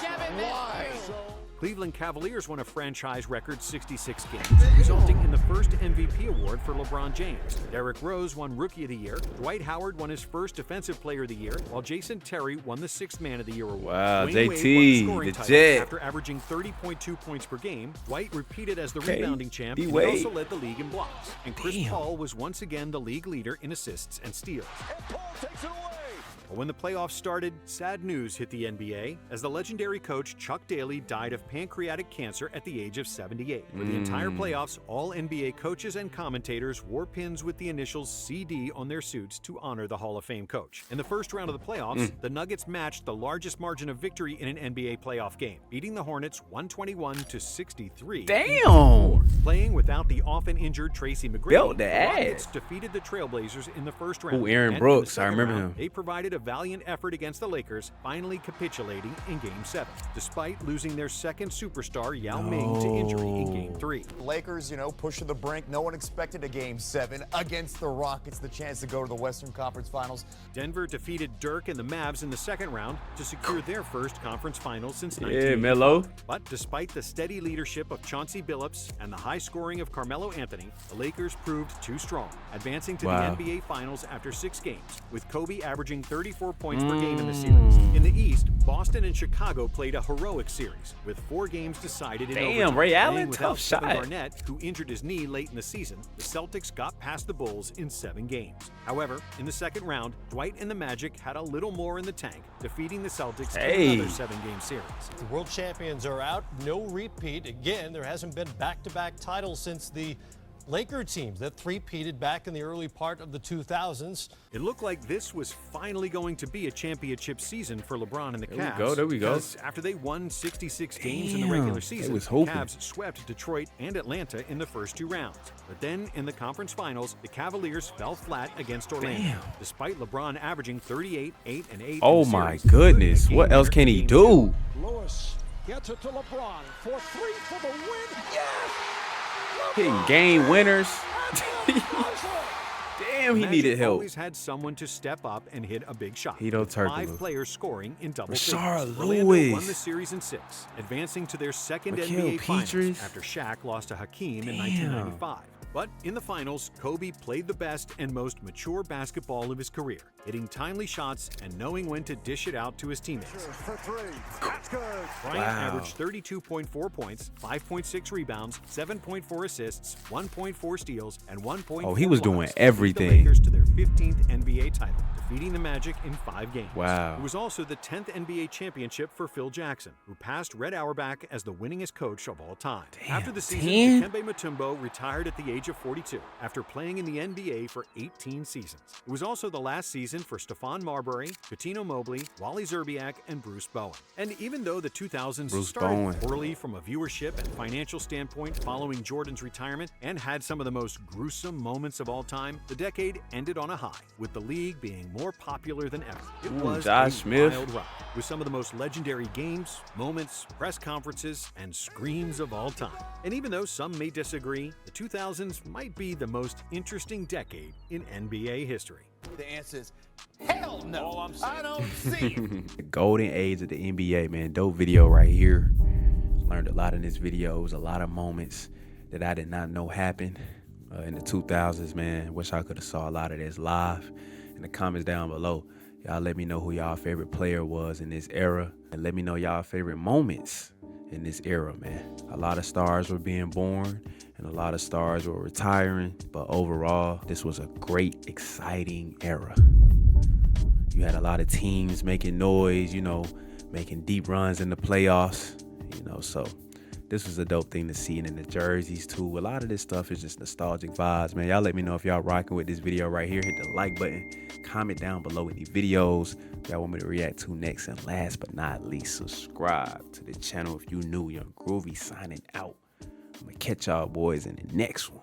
B: Cleveland Cavaliers won a franchise record 66 games, resulting in the first MVP award for LeBron James. Derrick Rose won Rookie of the Year. Dwight Howard won his first Defensive Player of the Year, while Jason Terry won the 6th Man of the Year award.
A: Wow,
B: Dwayne
A: JT,
B: Wade won the scoring
A: the
B: title
A: Jet.
B: after averaging 30.2 points per game. Dwight repeated as the
A: Okay,
B: rebounding champ and
A: D-Wade.
B: also led the league in blocks. And Chris Paul was once again the league leader in assists and steals. But when the playoffs started, sad news hit the NBA as the legendary coach Chuck Daly died of pancreatic cancer at the age of 78. For the entire playoffs, all NBA coaches and commentators wore pins with the initials CD on their suits to honor the Hall of Fame coach. In the first round of the playoffs, the Nuggets matched the largest margin of victory in an NBA playoff game, beating the Hornets 121-63.
A: Damn.
B: Playing without the often injured Tracy McGrady,
A: Built the
B: the Rockets
A: ass.
B: defeated the Trailblazers in the first round.
A: Ooh, Aaron
B: And in the
A: Brooks, I
B: second
A: remember
B: round,
A: him.
B: They provided a a valiant effort against the Lakers, finally capitulating in Game 7, despite losing their second superstar, Yao Ming, to injury in Game 3.
H: Lakers, push to the brink. No one expected a Game 7 against the Rockets, the chance to go to the Western Conference Finals.
B: Denver defeated Dirk and the Mavs in the second round to secure their first conference finals since
A: Yeah,
B: 1985.
A: Melo.
B: But despite the steady leadership of Chauncey Billups and the high scoring of Carmelo Anthony, the Lakers proved too strong, advancing to
A: Wow.
B: the NBA Finals after 6 games, with Kobe averaging 34 points per game in the series. In the East, Boston and Chicago played a heroic series, with 4 games decided in
A: Damn,
B: overtime.
A: Ray
B: Playing
A: Allen,
B: without
A: tough
B: Kevin
A: shot.
B: Garnett, who injured his knee late in the season, the Celtics got past the Bulls in 7 games. However, in the second round, Dwight and the Magic had a little more in the tank, defeating the Celtics in another 7-game series.
I: The world champions are out, no repeat. Again, there hasn't been back-to-back titles since the Laker teams that three-peated back in the early part of the 2000s.
B: It looked like this was finally going to be a championship season for LeBron and the Cavs.
A: There we go.
B: Because after they won 66 games in the
A: Damn,
B: regular
A: they
B: season,
A: was
B: the
A: hoping.
B: Cavs swept Detroit and Atlanta in the first 2 rounds. But then in the conference finals, the Cavaliers fell flat against Orlando.
A: Damn.
B: Despite LeBron averaging 38, 8, and 8
A: Oh
B: in the
A: my
B: series,
A: goodness.
B: including a
A: What
B: game
A: else can
B: winner
A: he
B: in
A: do?
C: Lewis gets it to LeBron for 3 for the win. Yes!
A: Hitting game winners. Damn, he
B: Magic
A: needed help.
B: always had someone to step up and hit a big shot.
A: Hedo
B: with 5
A: Turkoglu.
B: players scoring in double
A: Rashard
B: figures. Orlando
A: Lewis.
B: won the series in 6, advancing to their second
A: Mikael
B: NBA Finals
A: Petrus.
B: after Shaq lost to Hakeem in
A: Damn.
B: 1995. But in the finals, Kobe played the best and most mature basketball of his career, hitting timely shots and knowing when to dish it out to his teammates.
C: For 3. That's good.
B: Bryant
A: Wow.
B: averaged 32.4 points, 5.6 rebounds, 7.4 assists, 1.4 steals, and 1.4
A: Oh, he was doing
B: blocks to lead
A: everything.
B: The Lakers to their 15th NBA title, defeating the Magic in 5 games.
A: Wow.
B: It was also the 10th NBA championship for Phil Jackson, who passed Red Auerbach as the winningest coach of all time. After the season,
A: 10?
B: Dikembe Mutombo retired at the age of 42 after playing in the NBA for 18 seasons. It was also the last season for Stephon Marbury, Cuttino Mobley, Wally Zerbiak, and Bruce Bowen. And even though the 2000s
A: Bruce
B: started
A: Bowen.
B: poorly from a viewership and financial standpoint following Jordan's retirement and had some of the most gruesome moments of all time, the decade ended on a high, with the league being more popular than ever. It
A: Ooh,
B: was
A: Josh
B: a
A: Smith.
B: wild ride, with some of the most legendary games, moments, press conferences, and screams of all time. And even though some may disagree, the 2000s might be the most interesting decade in NBA history.
H: The answer is hell no. I don't see it.
A: The golden age of the NBA, man. Dope video right here. Learned a lot in this video. It was a lot of moments that I did not know happened in the 2000s, man. Wish I could have saw a lot of this live. In the comments down below, y'all let me know who y'all favorite player was in this era. And let me know y'all favorite moments in this era, man. A lot of stars were being born and a lot of stars were retiring. But overall, this was a great, exciting era. You had a lot of teams making noise, making deep runs in the playoffs, so this was a dope thing to see. And in the jerseys too, a lot of this stuff is just nostalgic vibes, man. Y'all let me know if y'all rocking with this video right here. Hit the like button, comment down below any videos y'all want me to react to next, and last but not least, subscribe to the channel if you new. Young Groovy signing out. I'm gonna catch y'all boys in the next one.